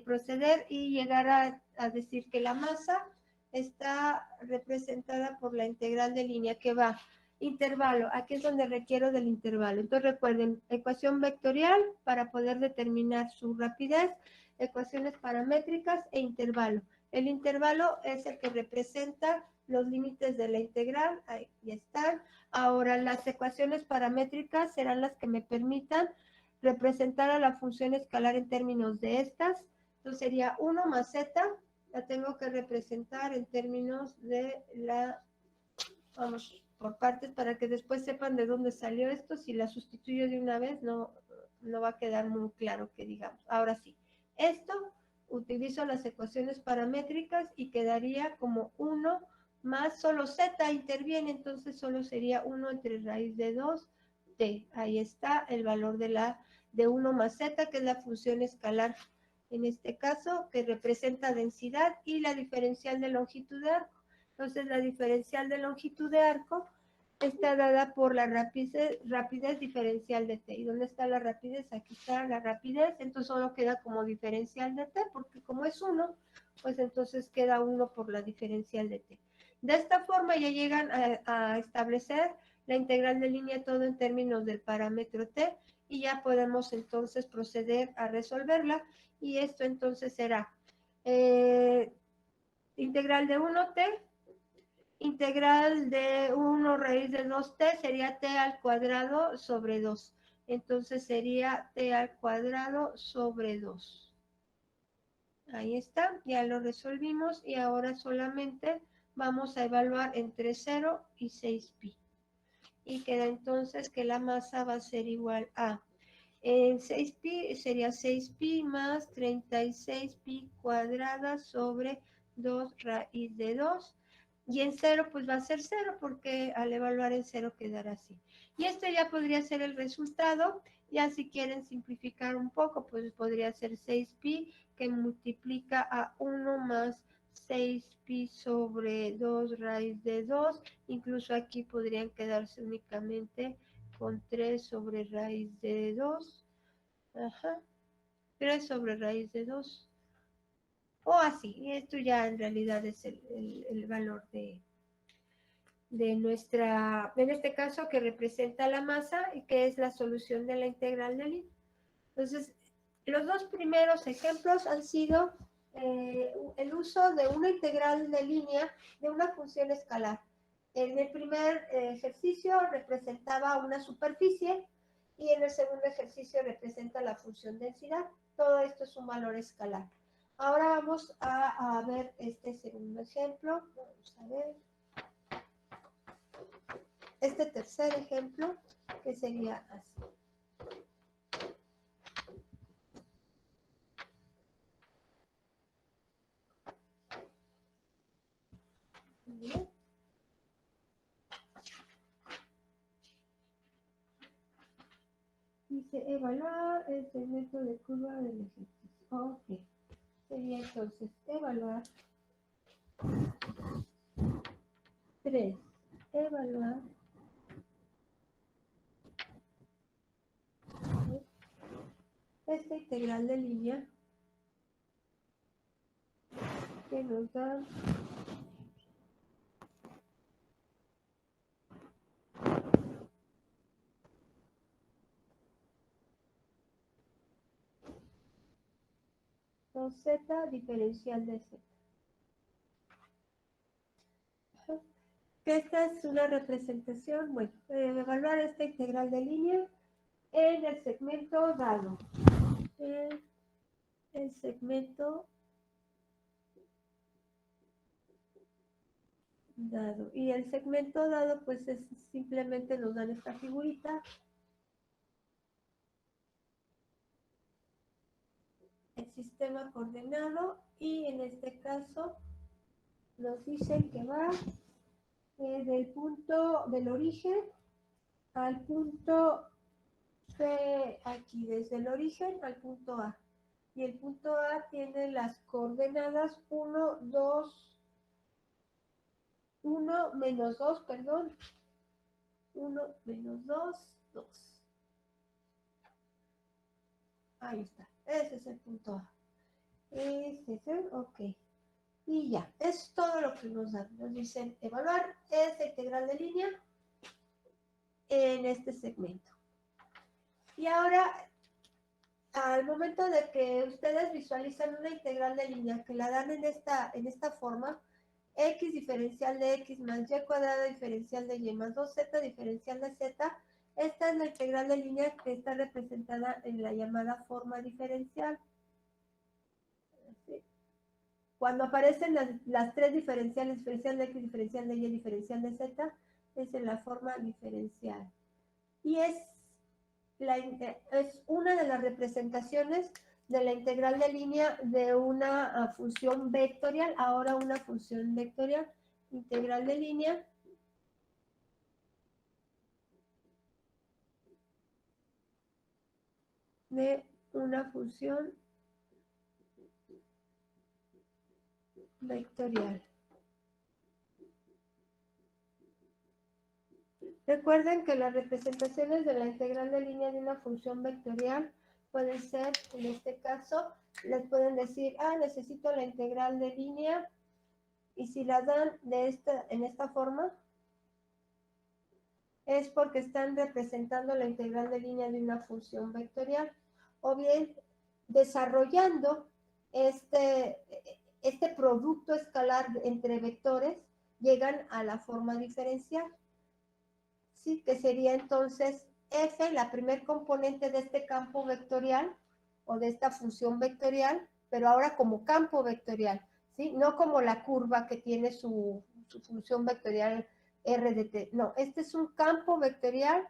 proceder y llegar a decir que la masa está representada por la integral de línea que va intervalo. Aquí es donde requiero del intervalo. Entonces recuerden, ecuación vectorial para poder determinar su rapidez, ecuaciones paramétricas e intervalo. El intervalo es el que representa los límites de la integral, ahí ya están. Ahora las ecuaciones paramétricas serán las que me permitan representar a la función escalar en términos de estas. Entonces sería 1 más z, la tengo que representar en términos de la, vamos por partes para que después sepan de dónde salió esto. Si la sustituyo de una vez no va a quedar muy claro que digamos. Ahora sí, esto utilizo las ecuaciones paramétricas y quedaría como 1 más solo z interviene, entonces solo sería 1 entre raíz de 2t. Ahí está el valor de 1 más z, que es la función escalar, en este caso, que representa densidad, y la diferencial de longitud de arco. Entonces, la diferencial de longitud de arco está dada por la rapidez diferencial de t. ¿Y dónde está la rapidez? Aquí está la rapidez, entonces solo queda como diferencial de t, porque como es 1, pues entonces queda 1 por la diferencial de t. De esta forma ya llegan a establecer la integral de línea todo en términos del parámetro t, y ya podemos entonces proceder a resolverla, y esto entonces será integral de 1t, integral de 1 raíz de 2t sería t al cuadrado sobre 2. Entonces sería t al cuadrado sobre 2. Ahí está, ya lo resolvimos y ahora solamente vamos a evaluar entre 0 y 6pi. Y queda entonces que la masa va a ser igual a, en 6pi sería 6pi más 36pi cuadrada sobre 2 raíz de 2. Y en 0 pues va a ser 0 porque al evaluar en 0 quedará así. Y esto ya podría ser el resultado. Ya si quieren simplificar un poco, pues podría ser 6pi que multiplica a 1 más 6pi sobre 2 raíz de 2. Incluso aquí podrían quedarse únicamente con 3 sobre raíz de 2. Ajá. 3 sobre raíz de 2. O así. Y esto ya en realidad es el valor de nuestra, en este caso, que representa la masa y que es la solución de la integral de línea. Entonces, los dos primeros ejemplos han sido el uso de una integral de línea de una función escalar. En el primer ejercicio representaba una superficie y en el segundo ejercicio representa la función densidad. Todo esto es un valor escalar. Ahora vamos a ver este segundo ejemplo. Vamos a ver. Este tercer ejemplo, que sería así. Bien. Dice evaluar el segmento de curva del ejercicio. Ok. Sería entonces evaluar 3. Evaluar esta integral de línea que nos da z diferencial de z. Que esta es una representación, bueno, evaluar esta integral de línea en el segmento dado. El segmento dado. Y el segmento dado, pues es simplemente nos dan esta figurita. El sistema coordenado y en este caso nos dicen que va del punto del origen al punto C, aquí desde el origen al punto A. Y el punto A tiene las coordenadas 1, 2, 1, menos 2, perdón. 1, menos 2, 2. Ahí está. Ese es el punto A. Ese es el, ok. Y ya, es todo lo que nos dan. Nos dicen evaluar esta integral de línea en este segmento. Y ahora, al momento de que ustedes visualizan una integral de línea que la dan en esta forma, x diferencial de x más y cuadrada diferencial de y más 2z diferencial de z, esta es la integral de línea que está representada en la llamada forma diferencial. ¿Sí? Cuando aparecen las tres diferenciales, diferencial de x, diferencial de y, diferencial de z, es en la forma diferencial. Y es una de las representaciones de la integral de línea de una función vectorial, ahora una función vectorial, integral de línea de una función vectorial. Recuerden que las representaciones de la integral de línea de una función vectorial pueden ser, en este caso, les pueden decir, necesito la integral de línea, y si la dan en esta forma, es porque están representando la integral de línea de una función vectorial, o bien desarrollando este producto escalar entre vectores, llegan a la forma diferencial. Sí, que sería entonces f, la primer componente de este campo vectorial o de esta función vectorial, pero ahora como campo vectorial, ¿sí? No como la curva que tiene su función vectorial r de t. No, este es un campo vectorial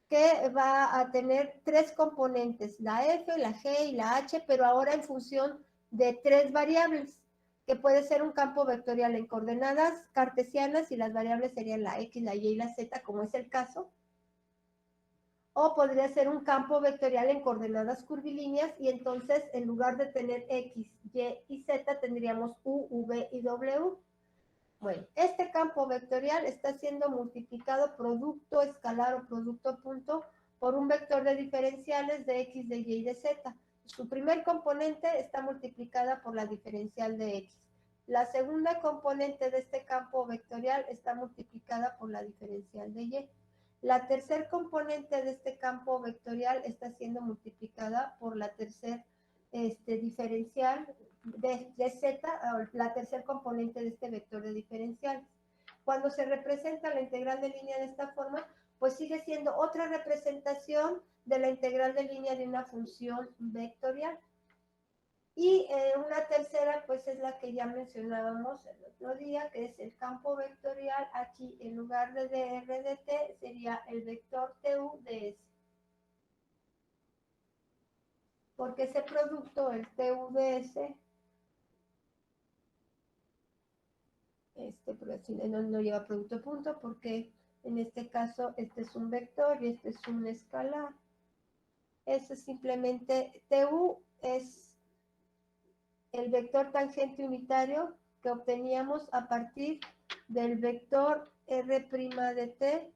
que va a tener tres componentes, la f, la g y la h, pero ahora en función de tres variables, que puede ser un campo vectorial en coordenadas cartesianas y las variables serían la x, la y la z, como es el caso, o podría ser un campo vectorial en coordenadas curvilíneas y entonces en lugar de tener x, y y z tendríamos u, v y w. Bueno, este campo vectorial está siendo multiplicado producto escalar o producto punto por un vector de diferenciales de x, de y y de z. Su primer componente está multiplicada por la diferencial de x. La segunda componente de este campo vectorial está multiplicada por la diferencial de y. La tercer componente de este campo vectorial está siendo multiplicada por la tercer diferencial de z, la tercer componente de este vector de diferenciales. Cuando se representa la integral de línea de esta forma, pues sigue siendo otra representación de la integral de línea de una función vectorial. Y una tercera, pues es la que ya mencionábamos el otro día, que es el campo vectorial. Aquí, en lugar de dr de t, sería el vector tu de s. Porque ese producto, el tu de s, pero no lleva producto punto, porque en este caso este es un vector y este es un escalar. Eso es simplemente, tu es el vector tangente unitario que obteníamos a partir del vector r' de t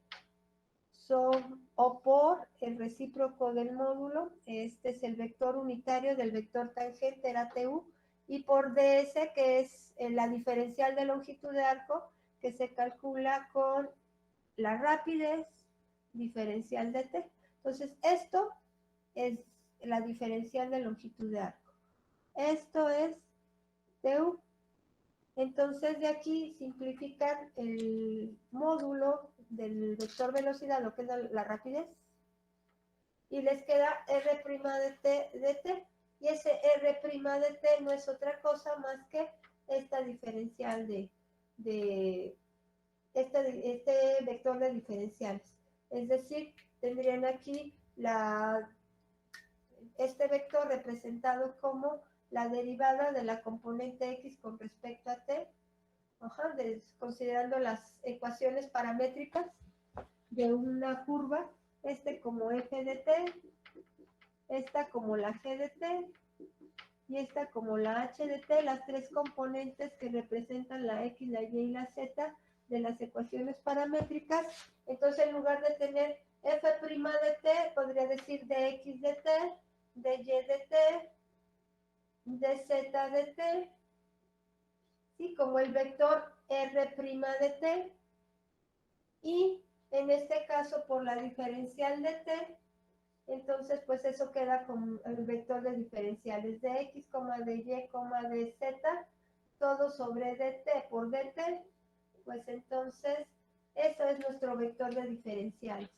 o por el recíproco del módulo. Este es el vector unitario del vector tangente, era tu, y por ds, que es la diferencial de longitud de arco, que se calcula con la rapidez diferencial de t. Entonces, esto es la diferencial de longitud de arco. Esto es tu. Entonces, de aquí simplifican el módulo del vector velocidad, lo que es la rapidez, y les queda r' de t, y ese r' de t no es otra cosa más que esta diferencial este vector de diferenciales. Es decir, tendrían aquí este vector representado como la derivada de la componente x con respecto a t, considerando las ecuaciones paramétricas de una curva, como f de t, esta como la g de t, y esta como la h de t, las tres componentes que representan la x, la y y la z de las ecuaciones paramétricas. Entonces, en lugar de tener f' de t, podría decir de x de t, de y de t, de z de t, ¿sí? Como el vector r' de t, y en este caso por la diferencial de t, entonces pues eso queda como el vector de diferenciales de x, de y, de z, todo sobre dt por dt, pues entonces eso es nuestro vector de diferenciales.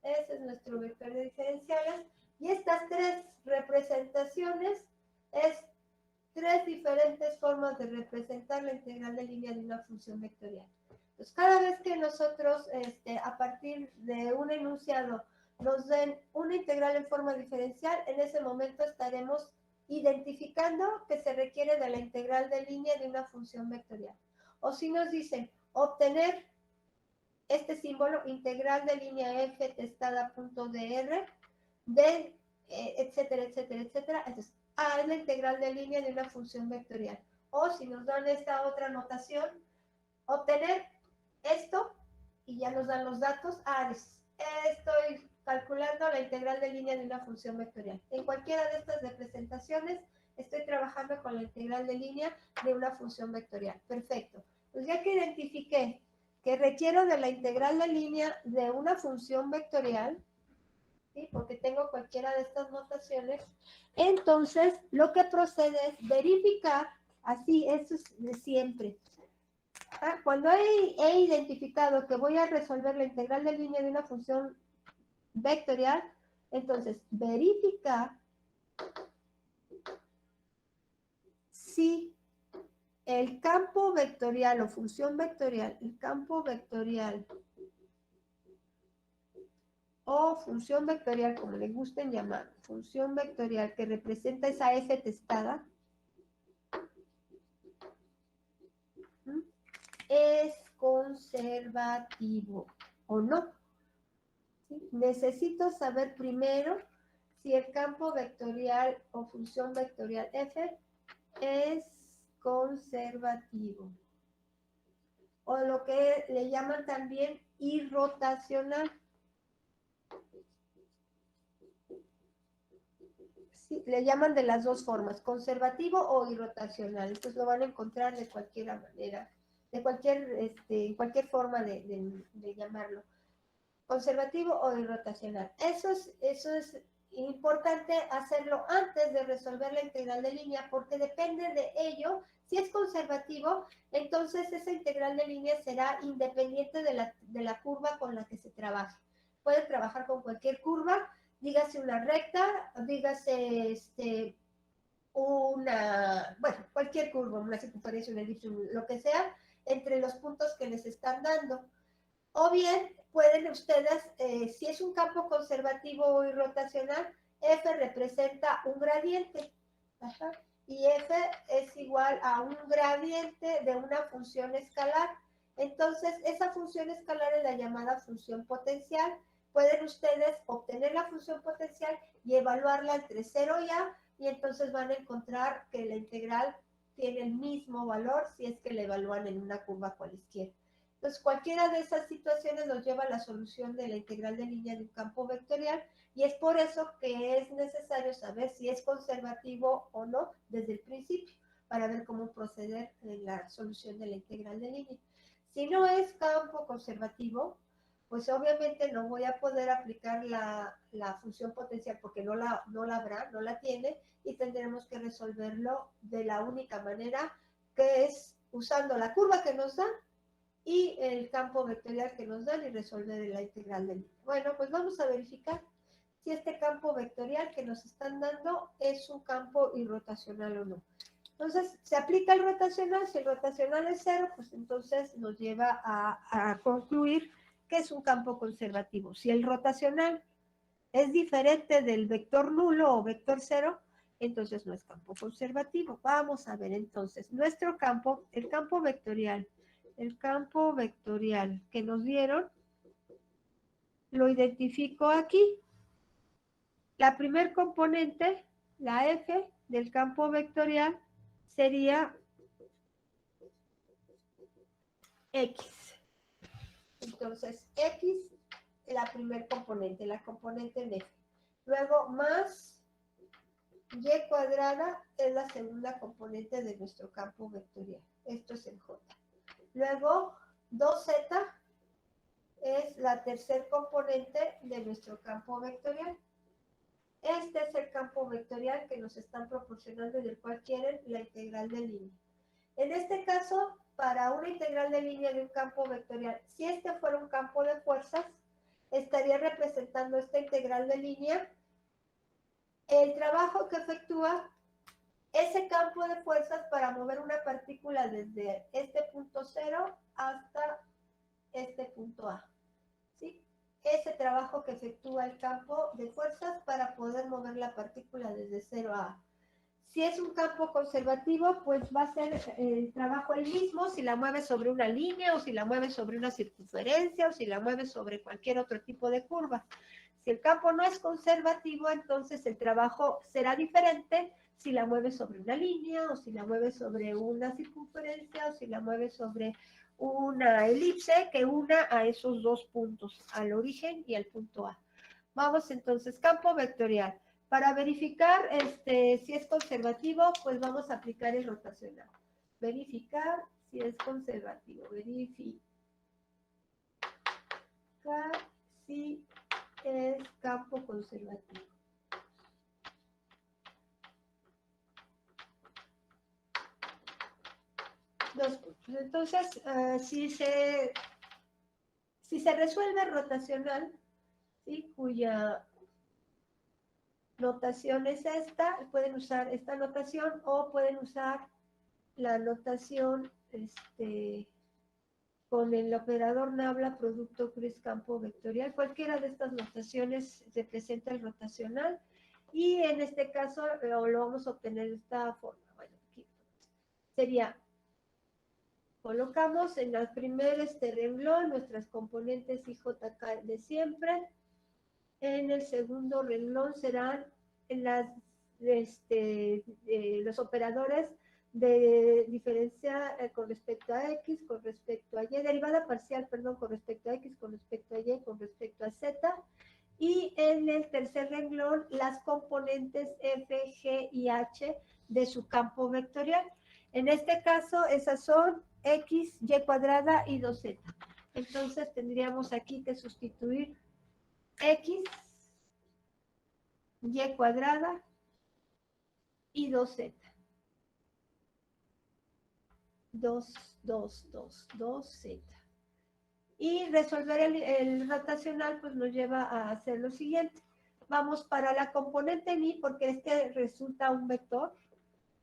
Ese es nuestro vector de diferenciales, y estas tres representaciones es tres diferentes formas de representar la integral de línea de una función vectorial. Entonces, cada vez que nosotros, a partir de un enunciado, nos den una integral en forma diferencial, en ese momento estaremos identificando que se requiere de la integral de línea de una función vectorial. O si nos dicen obtener este símbolo, integral de línea f testada punto dr, de etcétera, etcétera, etcétera, entonces A es la integral de línea de una función vectorial. O si nos dan esta otra notación, obtener esto y ya nos dan los datos. Estoy calculando la integral de línea de una función vectorial. En cualquiera de estas representaciones estoy trabajando con la integral de línea de una función vectorial. Perfecto. Pues ya que identifiqué que requiero de la integral de línea de una función vectorial, ¿sí? Porque tengo cualquiera de estas notaciones, entonces lo que procede es verificar, así, eso es de siempre. Cuando he identificado que voy a resolver la integral de línea de una función vectorial, entonces verificar si el campo vectorial o función vectorial, el campo vectorial o función vectorial, como le gusten llamar, función vectorial que representa esa F testada, es conservativo o no. ¿Sí? Necesito saber primero si el campo vectorial o función vectorial F es conservativo o lo que le llaman también irrotacional. Sí, le llaman de las dos formas, conservativo o irrotacional. Entonces lo van a encontrar de cualquier manera, de cualquier forma de llamarlo. Conservativo o irrotacional. Eso es importante hacerlo antes de resolver la integral de línea porque depende de ello. Si es conservativo, entonces esa integral de línea será independiente de la curva con la que se trabaje. Puede trabajar con cualquier curva, dígase una recta, dígase cualquier curva, una circunferencia, una elipse, lo que sea, entre los puntos que les están dando. O bien pueden ustedes, si es un campo conservativo o irrotacional, F representa un gradiente. Ajá. Y F es igual a un gradiente de una función escalar. Entonces, esa función escalar es la llamada función potencial. Pueden ustedes obtener la función potencial y evaluarla entre 0 y A, y entonces van a encontrar que la integral tiene el mismo valor si es que la evalúan en una curva cualesquiera. Entonces, cualquiera de esas situaciones nos lleva a la solución de la integral de línea de un campo vectorial, y es por eso que es necesario saber si es conservativo o no desde el principio, para ver cómo proceder en la solución de la integral de línea. Si no es campo conservativo, pues obviamente no voy a poder aplicar la función potencial porque no la habrá, no la tiene, y tendremos que resolverlo de la única manera, que es usando la curva que nos dan y el campo vectorial que nos dan y resolver la integral de línea. Bueno, pues vamos a verificar si este campo vectorial que nos están dando es un campo irrotacional o no. Entonces, se aplica el rotacional. Si el rotacional es 0, pues entonces nos lleva a concluir que es un campo conservativo. Si el rotacional es diferente del vector nulo o vector 0, entonces no es campo conservativo. Vamos a ver entonces nuestro campo, el campo vectorial que nos dieron, lo identifico aquí. La primer componente, la F del campo vectorial, sería X. Entonces, X, la primer componente, la componente en F. Luego, más Y cuadrada es la segunda componente de nuestro campo vectorial. Esto es el J. Luego, 2Z es la tercer componente de nuestro campo vectorial. Este es el campo vectorial que nos están proporcionando y del cual quieren la integral de línea. En este caso, para una integral de línea de un campo vectorial, si este fuera un campo de fuerzas, estaría representando esta integral de línea el trabajo que efectúa ese campo de fuerzas para mover una partícula desde este punto 0 hasta este punto A. ¿Sí? Ese trabajo que efectúa el campo de fuerzas para poder mover la partícula desde 0 a A. Si es un campo conservativo, pues va a ser el trabajo el mismo si la mueves sobre una línea o si la mueves sobre una circunferencia o si la mueves sobre cualquier otro tipo de curva. Si el campo no es conservativo, entonces el trabajo será diferente si la mueves sobre una línea o si la mueves sobre una circunferencia o si la mueves sobre una elipse que una a esos dos puntos, al origen y al punto A. Vamos entonces, campo vectorial. Para verificar si es conservativo, pues vamos a aplicar el rotacional. Verificar si es conservativo. Verificar si es campo conservativo. Dos puntos. Entonces, si se resuelve rotacional, ¿sí? Cuya notación es esta, pueden usar esta notación o pueden usar la notación con el operador nabla, producto, cruz, campo vectorial. Cualquiera de estas notaciones representa el rotacional y en este caso lo vamos a obtener de esta forma. Bueno, aquí sería, colocamos en el primer renglón nuestras componentes IJK de siempre. En el segundo renglón serán los operadores de diferencia con respecto a X, con respecto a Y, derivada parcial, perdón, con respecto a X, con respecto a Y, con respecto a Z. Y en el tercer renglón, las componentes F, G y H de su campo vectorial. En este caso, esas son X, Y cuadrada y 2Z. Entonces, tendríamos aquí que sustituir X, Y cuadrada y 2Z. 2Z. Y resolver el rotacional pues nos lleva a hacer lo siguiente. Vamos para la componente ni, porque resulta un vector.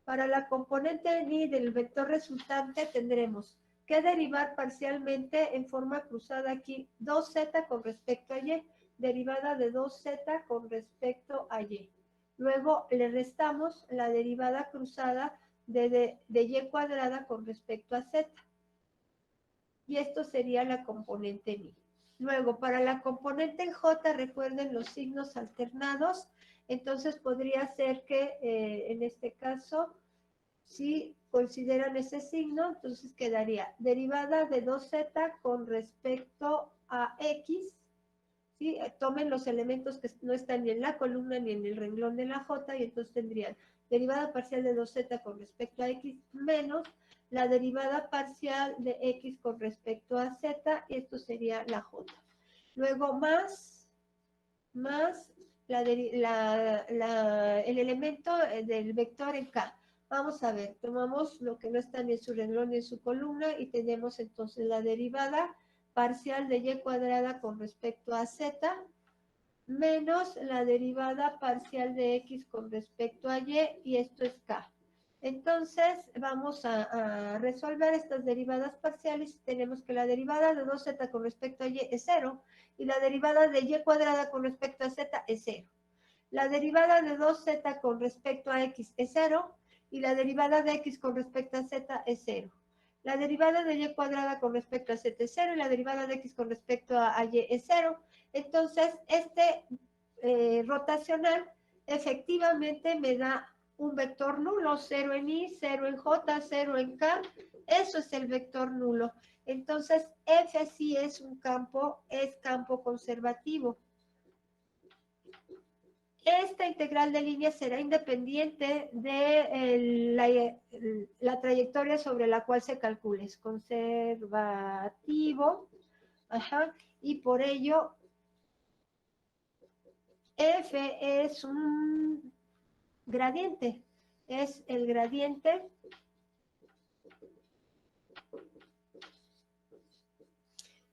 Para la componente ni del vector resultante tendremos que derivar parcialmente en forma cruzada aquí 2Z con respecto a Y, derivada de 2Z con respecto a Y. Luego le restamos la derivada cruzada de Y cuadrada con respecto a Z. Y esto sería la componente mi. Luego, para la componente en J, recuerden los signos alternados. Entonces, podría ser que en este caso, si consideran ese signo, entonces quedaría derivada de 2Z con respecto a X. ¿Sí? Tomen los elementos que no están ni en la columna ni en el renglón de la J y entonces tendrían derivada parcial de 2Z con respecto a X menos la derivada parcial de X con respecto a Z, y esto sería la J. Luego más el elemento del vector en K. Vamos a ver, tomamos lo que no está ni en su renglón ni en su columna y tenemos entonces la derivada parcial de Y cuadrada con respecto a Z menos la derivada parcial de X con respecto a Y esto es K. Entonces vamos a resolver estas derivadas parciales y tenemos que la derivada de 2Z con respecto a Y es 0 y la derivada de Y cuadrada con respecto a Z es 0. La derivada de 2Z con respecto a X es 0 y la derivada de X con respecto a Z es 0. La derivada de Y cuadrada con respecto a Z es 0 y la derivada de X con respecto a Y es 0. Entonces, rotacional efectivamente me da un vector nulo, 0 en I, 0 en J, 0 en K. Eso es el vector nulo. Entonces, F sí es campo conservativo. Esta integral de línea será independiente de la trayectoria sobre la cual se calcule. Es conservativo. Ajá, y por ello, F es un gradiente. Es el gradiente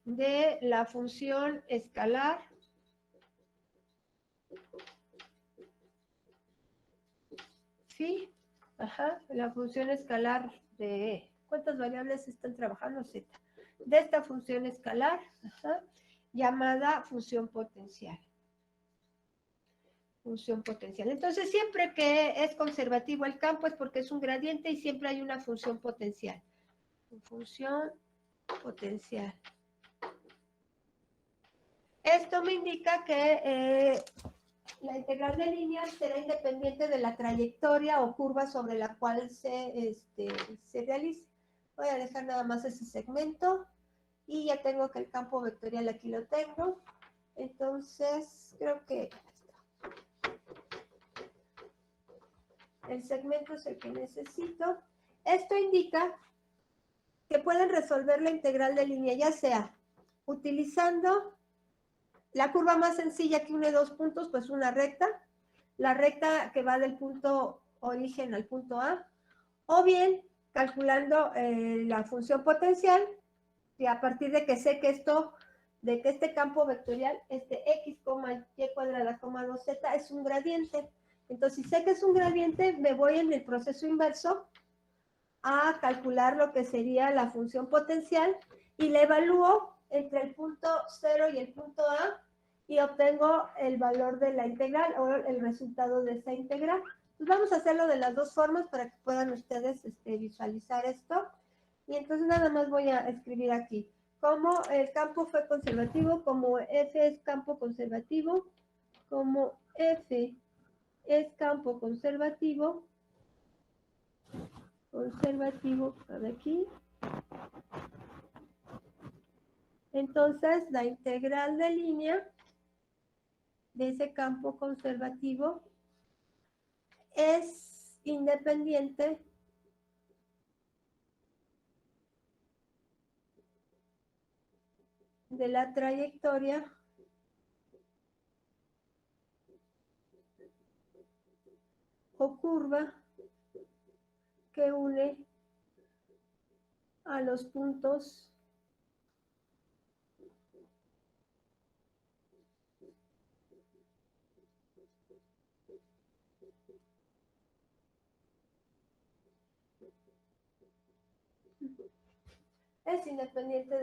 de la función escalar phi, la función escalar de, ¿cuántas variables están trabajando? Z. De esta función escalar, llamada función potencial. Función potencial. Entonces, siempre que es conservativo el campo es porque es un gradiente y siempre hay una función potencial. Función potencial. Esto me indica que la integral de línea será independiente de la trayectoria o curva sobre la cual se realice. Voy a dejar nada más ese segmento y ya tengo que el campo vectorial aquí lo tengo. Entonces, creo que el segmento es el que necesito. Esto indica que pueden resolver la integral de línea, ya sea utilizando la curva más sencilla que une dos puntos, pues una recta, la recta que va del punto origen al punto A, o bien calculando la función potencial, y a partir de que sé que esto de que este campo vectorial, este x, y cuadrada, 2z, es un gradiente. Entonces, si sé que es un gradiente, me voy en el proceso inverso a calcular lo que sería la función potencial y la evalúo entre el punto 0 y el punto A y obtengo el valor de la integral o el resultado de esa integral. Pues vamos a hacerlo de las dos formas para que puedan ustedes visualizar esto. Y entonces nada más voy a escribir aquí. Como el campo fue conservativo, como F es campo conservativo, como F es campo conservativo, para aquí. Entonces, la integral de línea de ese campo conservativo es independiente de la trayectoria o curva que une a los puntos es independiente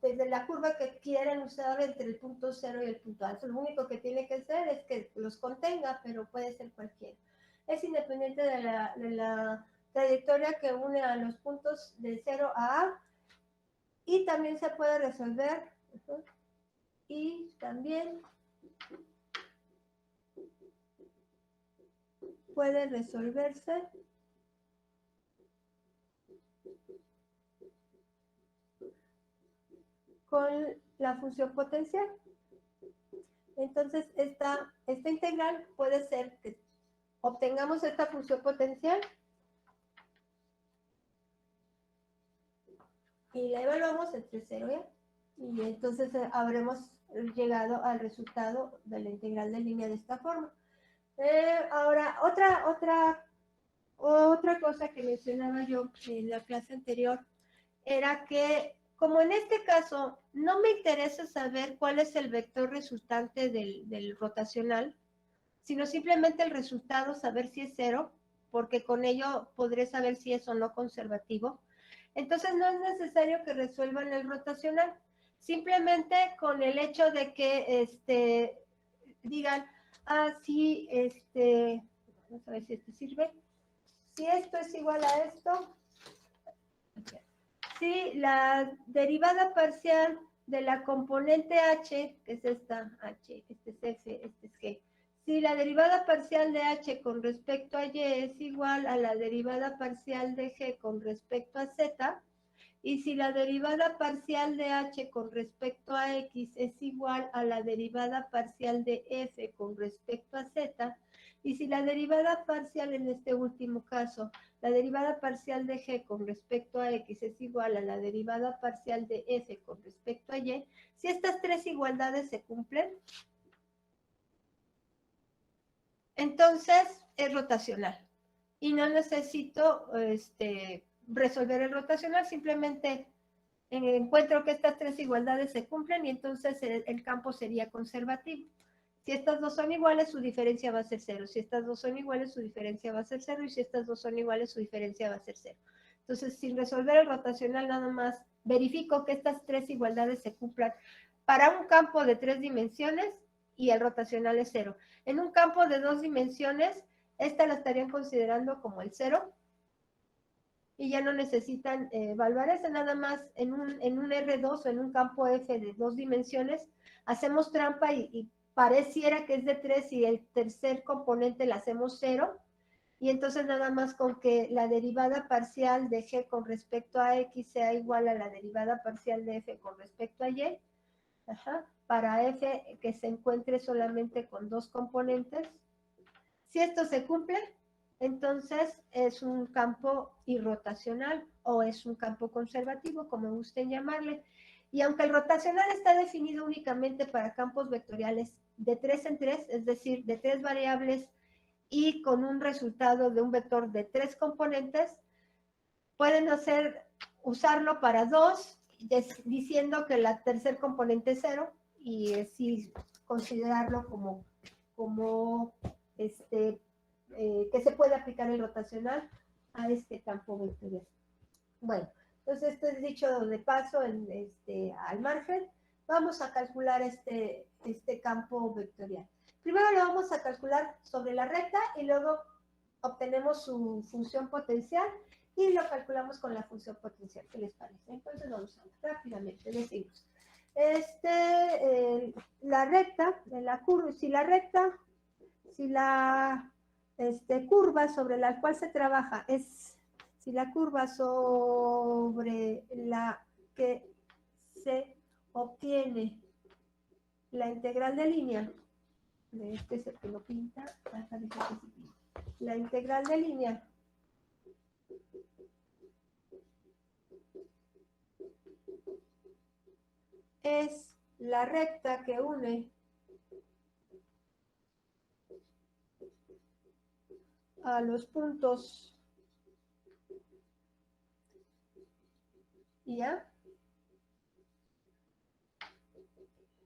de la curva que quieran usar entre el punto 0 y el punto A. Eso lo único que tiene que ser es que los contenga, pero puede ser cualquiera. Es independiente de la trayectoria que une a los puntos de 0 a A y también se puede resolver y también puede resolverse con la función potencial. Entonces, esta integral puede ser que obtengamos esta función potencial y la evaluamos entre 0 y A. Y entonces habremos llegado al resultado de la integral de línea de esta forma. Ahora, otra cosa que mencionaba yo en la clase anterior era que, como en este caso, no me interesa saber cuál es el vector resultante del rotacional, sino simplemente el resultado, saber si es 0, porque con ello podré saber si es o no conservativo. Entonces no es necesario que resuelvan el rotacional, simplemente con el hecho de que digan, sí, vamos a ver si esto sirve. Si esto es igual a esto, si la derivada parcial de la componente h, que es esta h, este es f, este es g, si la derivada parcial de h con respecto a y es igual a la derivada parcial de g con respecto a z, y si la derivada parcial de h con respecto a x es igual a la derivada parcial de f con respecto a z, y si la derivada parcial en este último caso, la derivada parcial de g con respecto a x es igual a la derivada parcial de f con respecto a y, si estas tres igualdades se cumplen, entonces es rotacional. Y no necesito resolver el rotacional, simplemente encuentro que estas tres igualdades se cumplen y entonces el campo sería conservativo. Si estas dos son iguales, su diferencia va a ser 0. Si estas dos son iguales, su diferencia va a ser 0. Y si estas dos son iguales, su diferencia va a ser 0. Entonces, sin resolver el rotacional, nada más verifico que estas tres igualdades se cumplan para un campo de 3 dimensiones y el rotacional es 0. En un campo de 2 dimensiones, esta la estarían considerando como el 0. Y ya no necesitan evaluar eso, nada más en un R2 o en un campo F de 2 dimensiones, hacemos trampa y pareciera que es de 3 y el tercer componente la hacemos 0, y entonces nada más con que la derivada parcial de g con respecto a x sea igual a la derivada parcial de f con respecto a y, para f que se encuentre solamente con 2 componentes, si esto se cumple, entonces es un campo irrotacional o es un campo conservativo, como gusten llamarle. Y aunque el rotacional está definido únicamente para campos vectoriales de 3 en 3, es decir, de 3 variables y con un resultado de un vector de 3 componentes, pueden usarlo para 2 diciendo que la tercer componente es 0 y sí considerarlo como que se puede aplicar el rotacional a este campo vectorial. Bueno, entonces esto es dicho de paso al margen. Vamos a calcular este campo vectorial. Primero lo vamos a calcular sobre la recta y luego obtenemos su función potencial y lo calculamos con la función potencial. ¿Qué les parece? Entonces vamos a ver rápidamente. Decimos, la recta, la curva, si la curva sobre la cual se trabaja si la curva sobre la que se obtiene la integral de línea, este es el que lo pinta, la integral de línea es la recta que une a los puntos y A.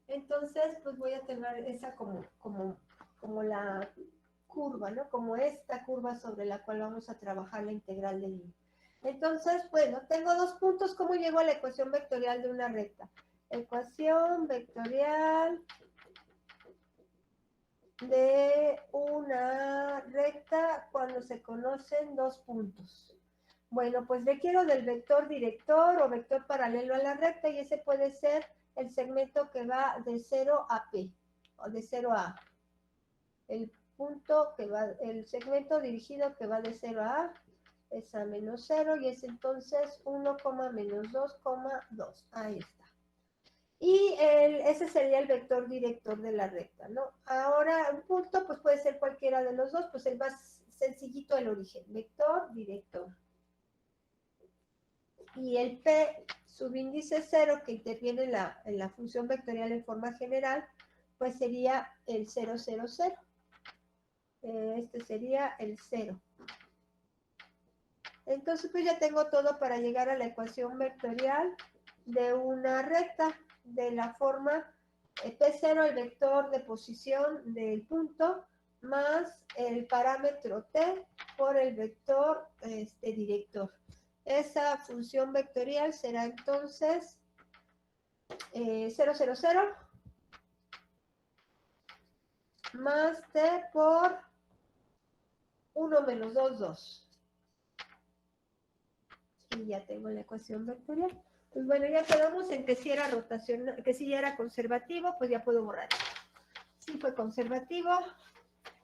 Entonces, pues voy a tener esa como la curva, ¿no? Como esta curva sobre la cual vamos a trabajar la integral de línea. Entonces, bueno, tengo dos puntos. ¿Cómo llego a la ecuación vectorial de una recta? Ecuación vectorial de una recta cuando se conocen dos puntos. Bueno, pues requiero del vector director o vector paralelo a la recta y ese puede ser el segmento que va de 0 a P o de 0 a A. El segmento dirigido que va de 0 a A es A menos 0 y es entonces 1, menos 2, 2. Ahí está. Y ese sería el vector director de la recta, ¿no? Ahora, un punto, pues puede ser cualquiera de los dos, pues el más sencillito el origen, vector director. Y el P subíndice 0 que interviene en la función vectorial en forma general, pues sería el 0, 0, 0. Este sería el 0. Entonces, pues ya tengo todo para llegar a la ecuación vectorial de una recta de la forma P0, el vector de posición del punto, más el parámetro T por el vector director. Esa función vectorial será entonces 0, 0, 0 más T por 1 menos 2, 2. Y ya tengo la ecuación vectorial. Pues bueno, ya quedamos en que si era rotacional, que si ya era conservativo, pues ya puedo borrar. Si fue conservativo,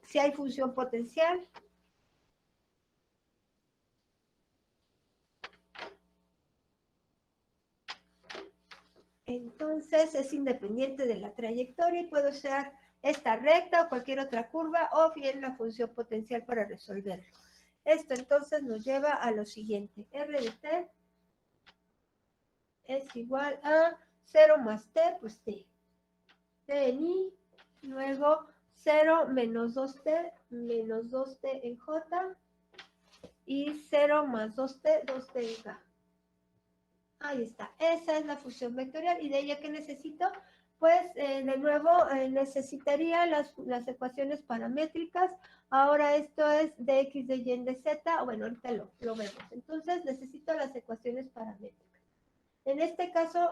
si hay función potencial. Entonces es independiente de la trayectoria y puedo usar esta recta o cualquier otra curva o bien la función potencial para resolverlo. Esto entonces nos lleva a lo siguiente. R de T es igual a 0 más T, pues T. T en I, luego 0 menos 2T, menos 2T en J, y 0 más 2T, 2T en K. Ahí está, esa es la función vectorial, y de ella ¿qué necesito? Pues de nuevo necesitaría las ecuaciones paramétricas. Ahora esto es de X, de Y, de Z, bueno, ahorita lo vemos. Entonces necesito las ecuaciones paramétricas. En este caso,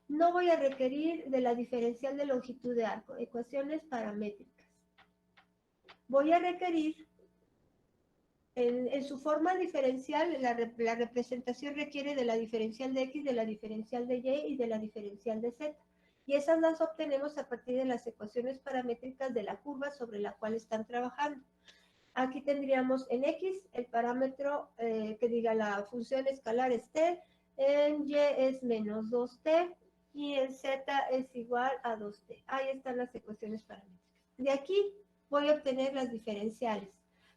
no voy a requerir de la diferencial de longitud de arco, ecuaciones paramétricas. Voy a requerir, en su forma diferencial, la representación requiere de la diferencial de X, de la diferencial de Y y de la diferencial de Z. Y esas las obtenemos a partir de las ecuaciones paramétricas de la curva sobre la cual están trabajando. Aquí tendríamos en X el parámetro que diga la función escalar es T, en Y es menos 2T, y en Z es igual a 2T. Ahí están las ecuaciones paramétricas. De aquí voy a obtener las diferenciales.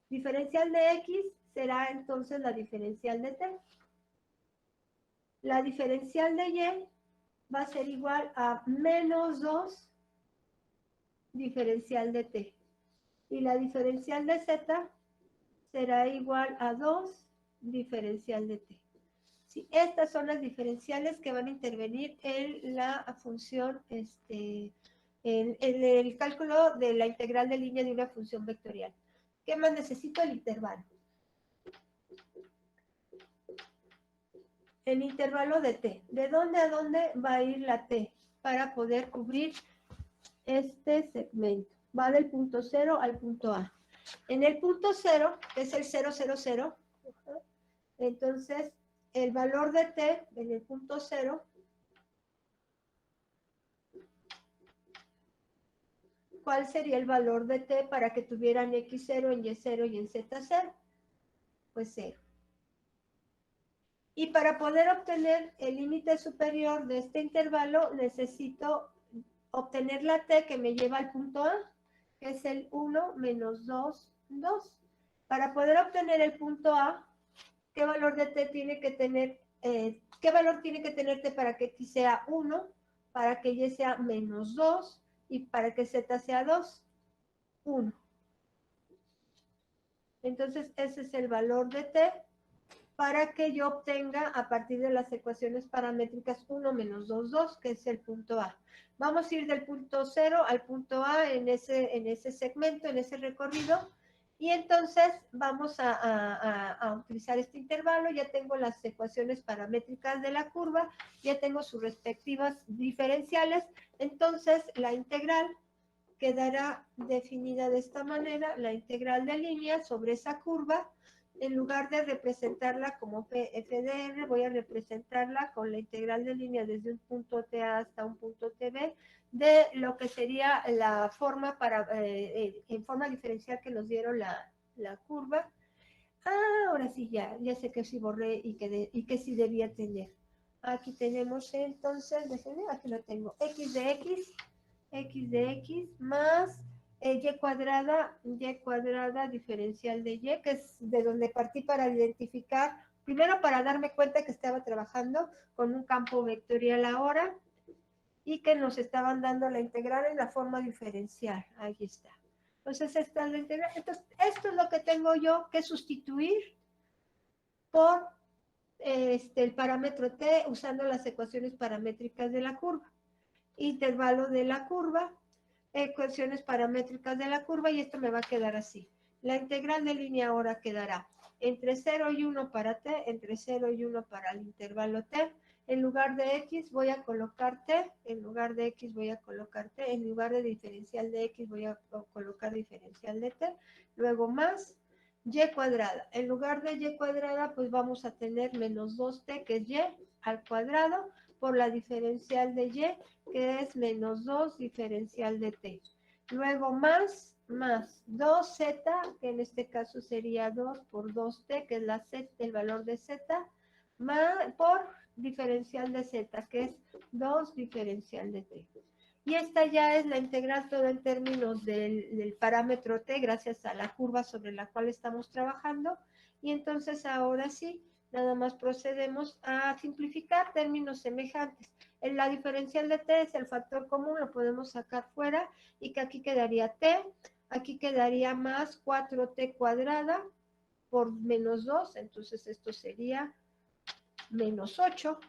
Diferencial de X será entonces la diferencial de T. La diferencial de Y va a ser igual a menos 2 diferencial de T. Y la diferencial de Z será igual a 2 diferencial de T. Sí, estas son las diferenciales que van a intervenir en la función, en el cálculo de la integral de línea de una función vectorial. ¿Qué más necesito? El intervalo. El intervalo de t. ¿De dónde a dónde va a ir la t? Para poder cubrir este segmento. Va del punto 0 al punto A. En el punto 0, que es el 0, 0, 0, entonces el valor de t en el punto 0, ¿cuál sería el valor de t para que tuvieran x0 en y0 y en z0? Pues 0. Y para poder obtener el límite superior de este intervalo, necesito obtener la t que me lleva al punto A, que es el 1 menos 2, 2. Para poder obtener el punto A, ¿qué valor de t tiene que tener? ¿Qué valor tiene que tener t para que x sea 1, para que y sea menos 2 y para que z sea 2? 1. Entonces, ese es el valor de t para que yo obtenga a partir de las ecuaciones paramétricas 1 menos 2, 2, que es el punto A. Vamos a ir del punto 0 al punto A en ese segmento, en ese recorrido, y entonces vamos a utilizar este intervalo. Ya tengo las ecuaciones paramétricas de la curva, ya tengo sus respectivas diferenciales, entonces la integral quedará definida de esta manera, la integral de línea sobre esa curva. En lugar de representarla como FDR, voy a representarla con la integral de línea desde un punto TA hasta un punto TB, de lo que sería la forma en forma diferencial que nos dieron la curva. Ahora sí, ya sé que sí borré y que sí debía tener. Aquí tenemos entonces, aquí lo tengo, x de x más y cuadrada diferencial de y, que es de donde partí para identificar, primero para darme cuenta que estaba trabajando con un campo vectorial ahora y que nos estaban dando la integral en la forma diferencial. Ahí está. Entonces, esta es la integral. Entonces, esto es lo que tengo yo que sustituir por el parámetro t usando las ecuaciones paramétricas de la curva. Intervalo de la curva, ecuaciones paramétricas de la curva, y esto me va a quedar así. La integral de línea ahora quedará entre 0 y 1 para t, entre 0 y 1 para el intervalo t. En lugar de x voy a colocar t, en lugar de x voy a colocar t, en lugar de diferencial de x voy a colocar diferencial de t, luego más y cuadrada. En lugar de y cuadrada, pues vamos a tener menos 2t, que es y al cuadrado, por la diferencial de y, que es menos 2 diferencial de t. Luego más 2z, que en este caso sería 2 por 2t, que es la z, el valor de z, más por diferencial de z, que es 2 diferencial de t. Y esta ya es la integral todo en términos del parámetro t, gracias a la curva sobre la cual estamos trabajando. Y entonces ahora sí, nada más procedemos a simplificar términos semejantes. La diferencial de t es el factor común, lo podemos sacar fuera, y que aquí quedaría t, aquí quedaría más 4t cuadrada por menos 2, entonces esto sería menos 8,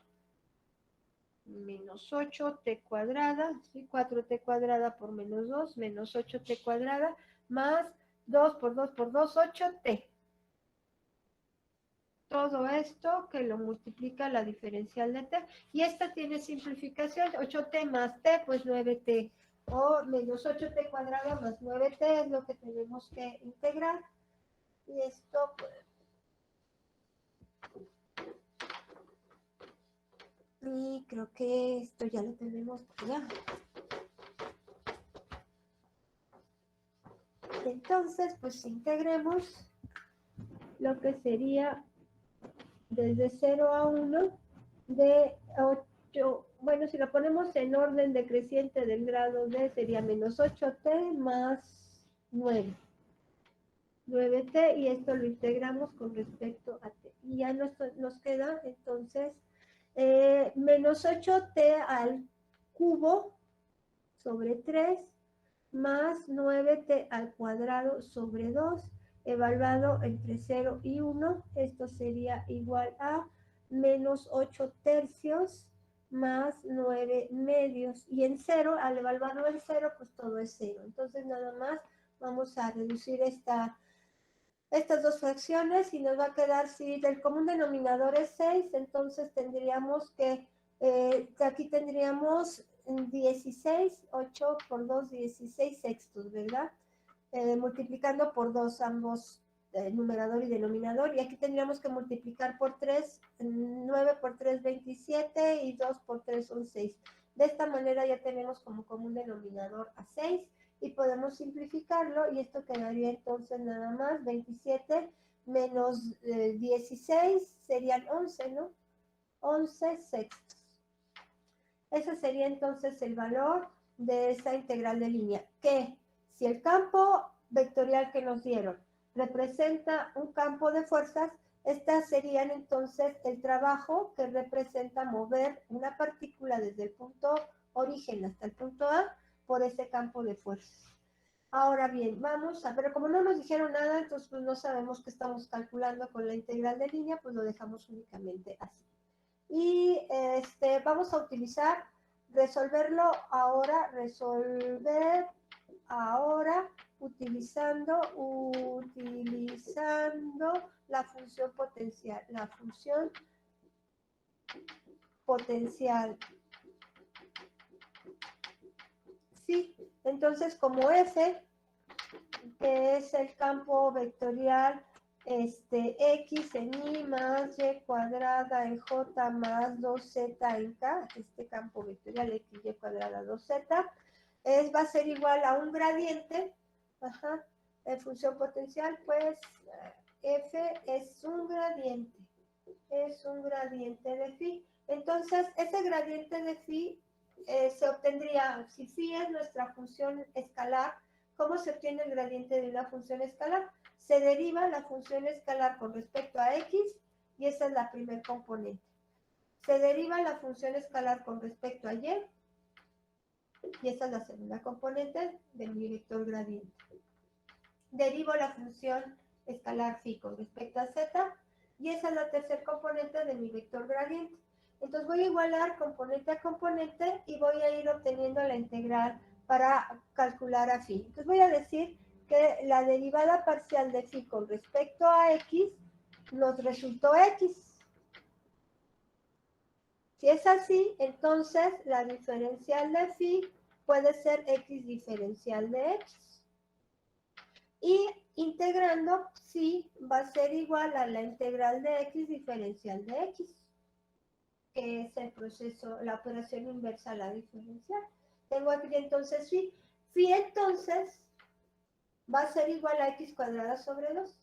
menos 8t cuadrada, ¿sí? 4t cuadrada por menos 2, menos 8t cuadrada, más 2 por 2 por 2, 8t. Todo esto que lo multiplica la diferencial de t, y esta tiene simplificación, 8t más t, pues 9t, o menos 8t cuadrado más 9t es lo que tenemos que integrar, y esto pues, y creo que esto ya lo tenemos ya. Entonces, pues integremos lo que sería desde 0 a 1 de 8, bueno, si lo ponemos en orden decreciente del grado D, sería menos 8t más 9. 9t, y esto lo integramos con respecto a t. Y ya nos queda entonces menos 8t al cubo sobre 3 más 9t al cuadrado sobre 2, evaluado entre 0 y 1. Esto sería igual a menos 8 tercios más 9 medios. Y en 0, al evaluarlo en 0, pues todo es 0. Entonces nada más vamos a reducir estas dos fracciones y nos va a quedar, si del común denominador es 6, entonces tendríamos que aquí tendríamos 16, 8 por 2, 16 sextos, ¿verdad? Multiplicando por 2 ambos numerador y denominador, y aquí tendríamos que multiplicar por 3, 9 por 3, 27, y 2 por 3 son 6. De esta manera ya tenemos como común denominador a 6, y podemos simplificarlo, y esto quedaría entonces nada más, 27 menos 16 serían 11, ¿no? 11 sextos. Ese sería entonces el valor de esa integral de línea, que si el campo vectorial que nos dieron representa un campo de fuerzas, estas serían entonces el trabajo que representa mover una partícula desde el punto origen hasta el punto A por ese campo de fuerzas. Ahora bien, vamos a, pero como no nos dijeron nada, entonces pues no sabemos qué estamos calculando con la integral de línea, pues lo dejamos únicamente así. Y vamos a utilizar, resolver ahora utilizando la función potencial. Sí, entonces como F, que es el campo vectorial X en Y más Y cuadrada en J más 2Z en K, este campo vectorial X, Y cuadrada 2Z, va a ser igual a un gradiente, en función potencial, pues F es un gradiente de phi. Entonces, ese gradiente de phi se obtendría, si phi es nuestra función escalar, ¿cómo se obtiene el gradiente de una función escalar? Se deriva la función escalar con respecto a x, y esa es la primer componente. Se deriva la función escalar con respecto a y esa es la segunda componente de mi vector gradiente. Derivo la función escalar phi con respecto a z, y esa es la tercera componente de mi vector gradiente. Entonces voy a igualar componente a componente y voy a ir obteniendo la integral para calcular a phi. Entonces voy a decir que la derivada parcial de phi con respecto a x nos resultó x. Si es así, entonces la diferencial de phi puede ser x diferencial de x. Y integrando, phi va a ser igual a la integral de x diferencial de x, que es el proceso, la operación inversa a la diferencial. Tengo aquí entonces phi. Phi entonces va a ser igual a x cuadrada sobre 2.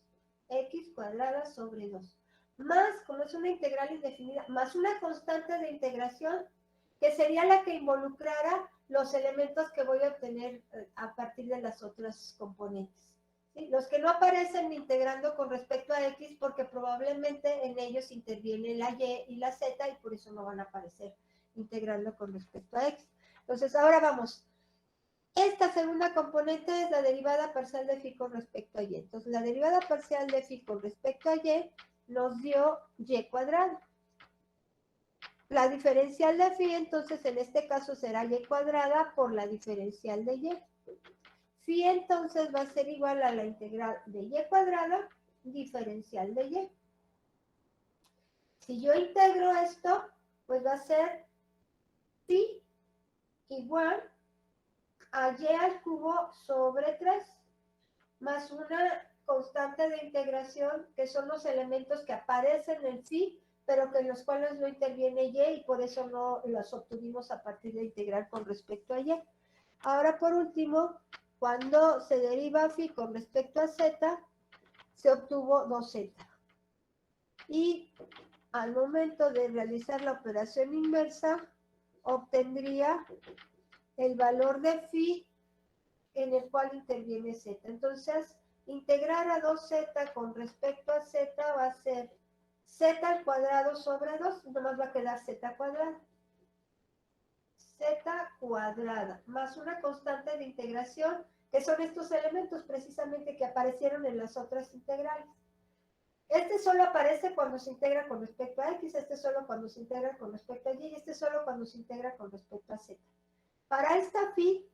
X cuadrada sobre 2. Más, como es una integral indefinida, más una constante de integración, que sería la que involucrara los elementos que voy a obtener a partir de las otras componentes. ¿Sí? Los que no aparecen integrando con respecto a x, porque probablemente en ellos interviene la y y la z, y por eso no van a aparecer integrando con respecto a x. Entonces, ahora vamos. Esta segunda componente es la derivada parcial de phi con respecto a y. Entonces, la derivada parcial de phi con respecto a y nos dio y cuadrado. La diferencial de phi, entonces, en este caso será y cuadrada por la diferencial de y. Phi, entonces, va a ser igual a la integral de y cuadrada diferencial de y. Si yo integro esto, pues va a ser phi igual a y al cubo sobre 3, más una constante de integración, que son los elementos que aparecen en phi, pero que en los cuales no interviene y por eso no los obtuvimos a partir de integrar con respecto a y. Ahora, por último, cuando se deriva phi con respecto a z, se obtuvo 2z. Y al momento de realizar la operación inversa, obtendría el valor de phi en el cual interviene z. Entonces, integrar a 2z con respecto a z va a ser z al cuadrado sobre 2, nomás va a quedar z cuadrada. Z cuadrada, más una constante de integración, que son estos elementos precisamente que aparecieron en las otras integrales. Este solo aparece cuando se integra con respecto a X, este solo cuando se integra con respecto a Y, y este solo cuando se integra con respecto a Z. Para esta phi,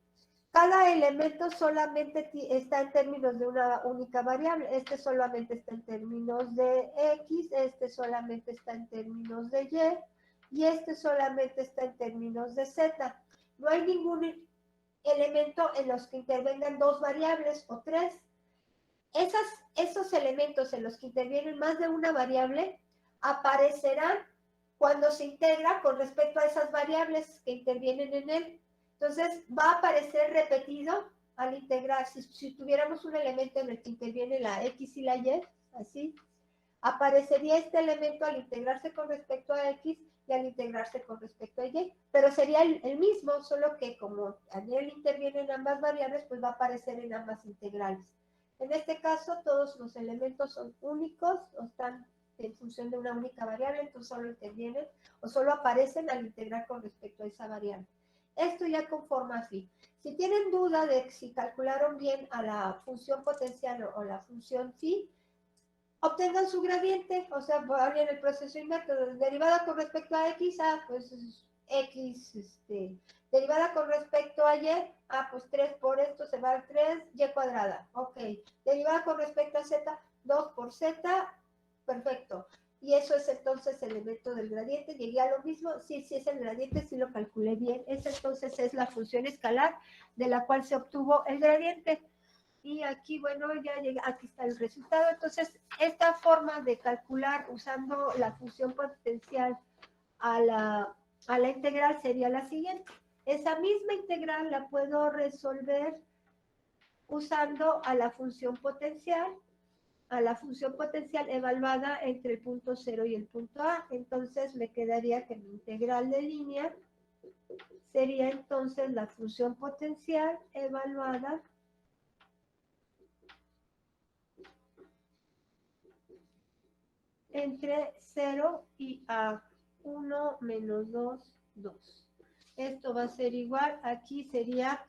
cada elemento solamente está en términos de una única variable. Este solamente está en términos de X, este solamente está en términos de Y, y este solamente está en términos de Z. No hay ningún elemento en los que intervengan dos variables o tres. Esos elementos en los que intervienen más de una variable aparecerán cuando se integra con respecto a esas variables que intervienen en él. Entonces, va a aparecer repetido al integrar. Si tuviéramos un elemento en el que interviene la X y la Y, así, aparecería este elemento al integrarse con respecto a X y al integrarse con respecto a Y, pero sería el mismo, solo que como en él intervienen ambas variables, pues va a aparecer en ambas integrales. En este caso, todos los elementos son únicos o están en función de una única variable, entonces solo intervienen o solo aparecen al integrar con respecto a esa variable. Esto ya conforma phi. Si tienen duda de si calcularon bien a la función potencial o la función phi, obtengan su gradiente, o sea, hagan el proceso inverso, derivada con respecto a X, pues X, derivada con respecto a Y, pues 3 por esto se va al 3, Y cuadrada, ok, derivada con respecto a Z, 2 por Z, perfecto, y eso es entonces el elemento del gradiente, llegué a lo mismo, sí es el gradiente, sí lo calculé bien, esa entonces es la función escalar de la cual se obtuvo el gradiente. Y aquí, bueno, ya llega, aquí está el resultado. Entonces, esta forma de calcular usando la función potencial a la integral sería la siguiente. Esa misma integral la puedo resolver usando a la función potencial evaluada entre el punto 0 y el punto A. Entonces, me quedaría que mi integral de línea sería entonces la función potencial evaluada entre 0 y A, 1 menos 2, 2. Esto va a ser igual, aquí sería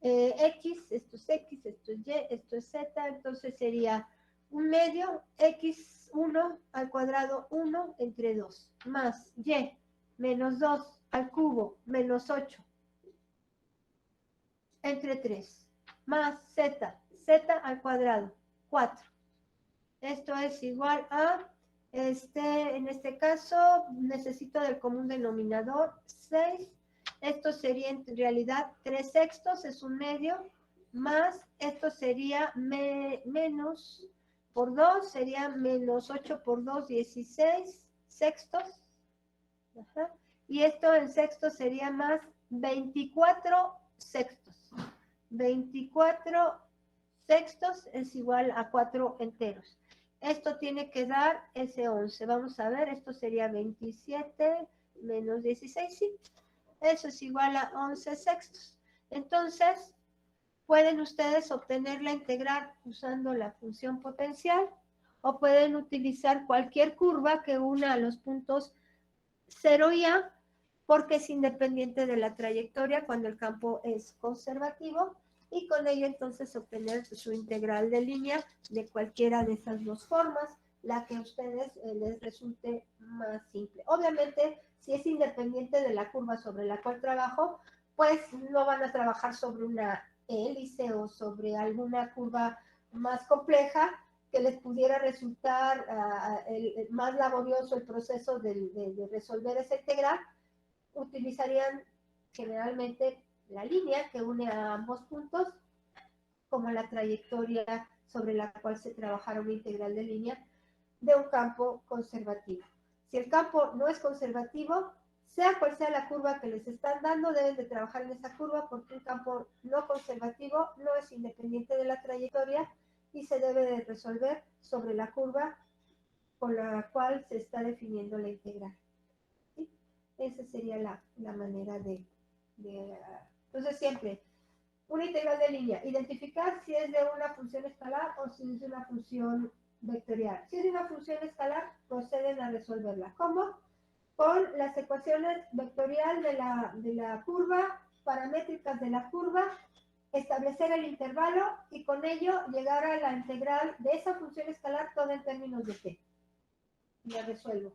X, esto es X, esto es Y, esto es Z, entonces sería un medio, X1 al cuadrado 1 entre 2, más Y, menos 2 al cubo, menos 8, entre 3, más Z, Z al cuadrado, 4. Esto es igual a... en este caso, necesito del común denominador 6. Esto sería en realidad 3 sextos, es un medio, más esto sería menos por 2, sería menos 8 por 2, 16 sextos. Ajá. Y esto en sextos sería más 24 sextos. 24 sextos es igual a 4 enteros. Esto tiene que dar ese 11. Vamos a ver, esto sería 27 menos 16, sí. Eso es igual a 11 sextos. Entonces, pueden ustedes obtener la integral usando la función potencial o pueden utilizar cualquier curva que una a los puntos 0 y A porque es independiente de la trayectoria cuando el campo es conservativo y con ello entonces obtener su integral de línea de cualquiera de esas dos formas, la que a ustedes les resulte más simple. Obviamente, si es independiente de la curva sobre la cual trabajo, pues no van a trabajar sobre una hélice o sobre alguna curva más compleja que les pudiera resultar más laborioso el proceso de resolver esa integral. Utilizarían generalmente la línea que une a ambos puntos como la trayectoria sobre la cual se trabajará una integral de línea de un campo conservativo. Si el campo no es conservativo, sea cual sea la curva que les están dando, deben de trabajar en esa curva porque un campo no conservativo no es independiente de la trayectoria y se debe de resolver sobre la curva con la cual se está definiendo la integral. ¿Sí? Esa sería la manera de entonces siempre, una integral de línea, identificar si es de una función escalar o si es de una función vectorial. Si es de una función escalar, proceden a resolverla. ¿Cómo? Con las ecuaciones vectorial de la curva, paramétricas de la curva, establecer el intervalo y con ello llegar a la integral de esa función escalar toda en términos de t. la resuelvo.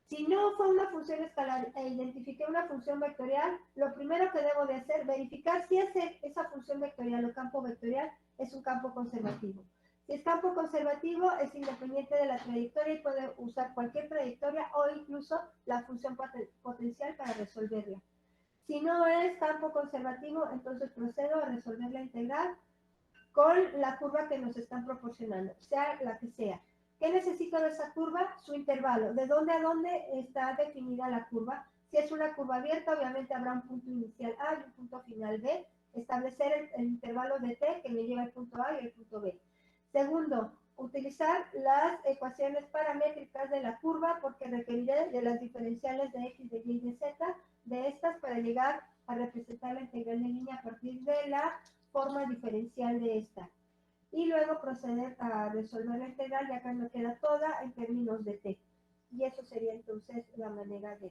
Si no fue una función escalar e identifiqué una función vectorial, lo primero que debo de hacer es verificar si esa función vectorial o campo vectorial es un campo conservativo. Si es campo conservativo, es independiente de la trayectoria y puede usar cualquier trayectoria o incluso la función potencial para resolverla. Si no es campo conservativo, entonces procedo a resolver la integral con la curva que nos están proporcionando, sea la que sea. ¿Qué necesito de esa curva? Su intervalo. ¿De dónde a dónde está definida la curva? Si es una curva abierta, obviamente habrá un punto inicial A y un punto final B. Establecer el intervalo de T que me lleva al punto A y al punto B. Segundo, utilizar las ecuaciones paramétricas de la curva porque requeriré de las diferenciales de X, de Y y de Z de estas para llegar a representar la integral de línea a partir de la forma diferencial de esta. Y luego proceder a resolver la integral ya que me queda toda en términos de t. Y eso sería entonces la manera de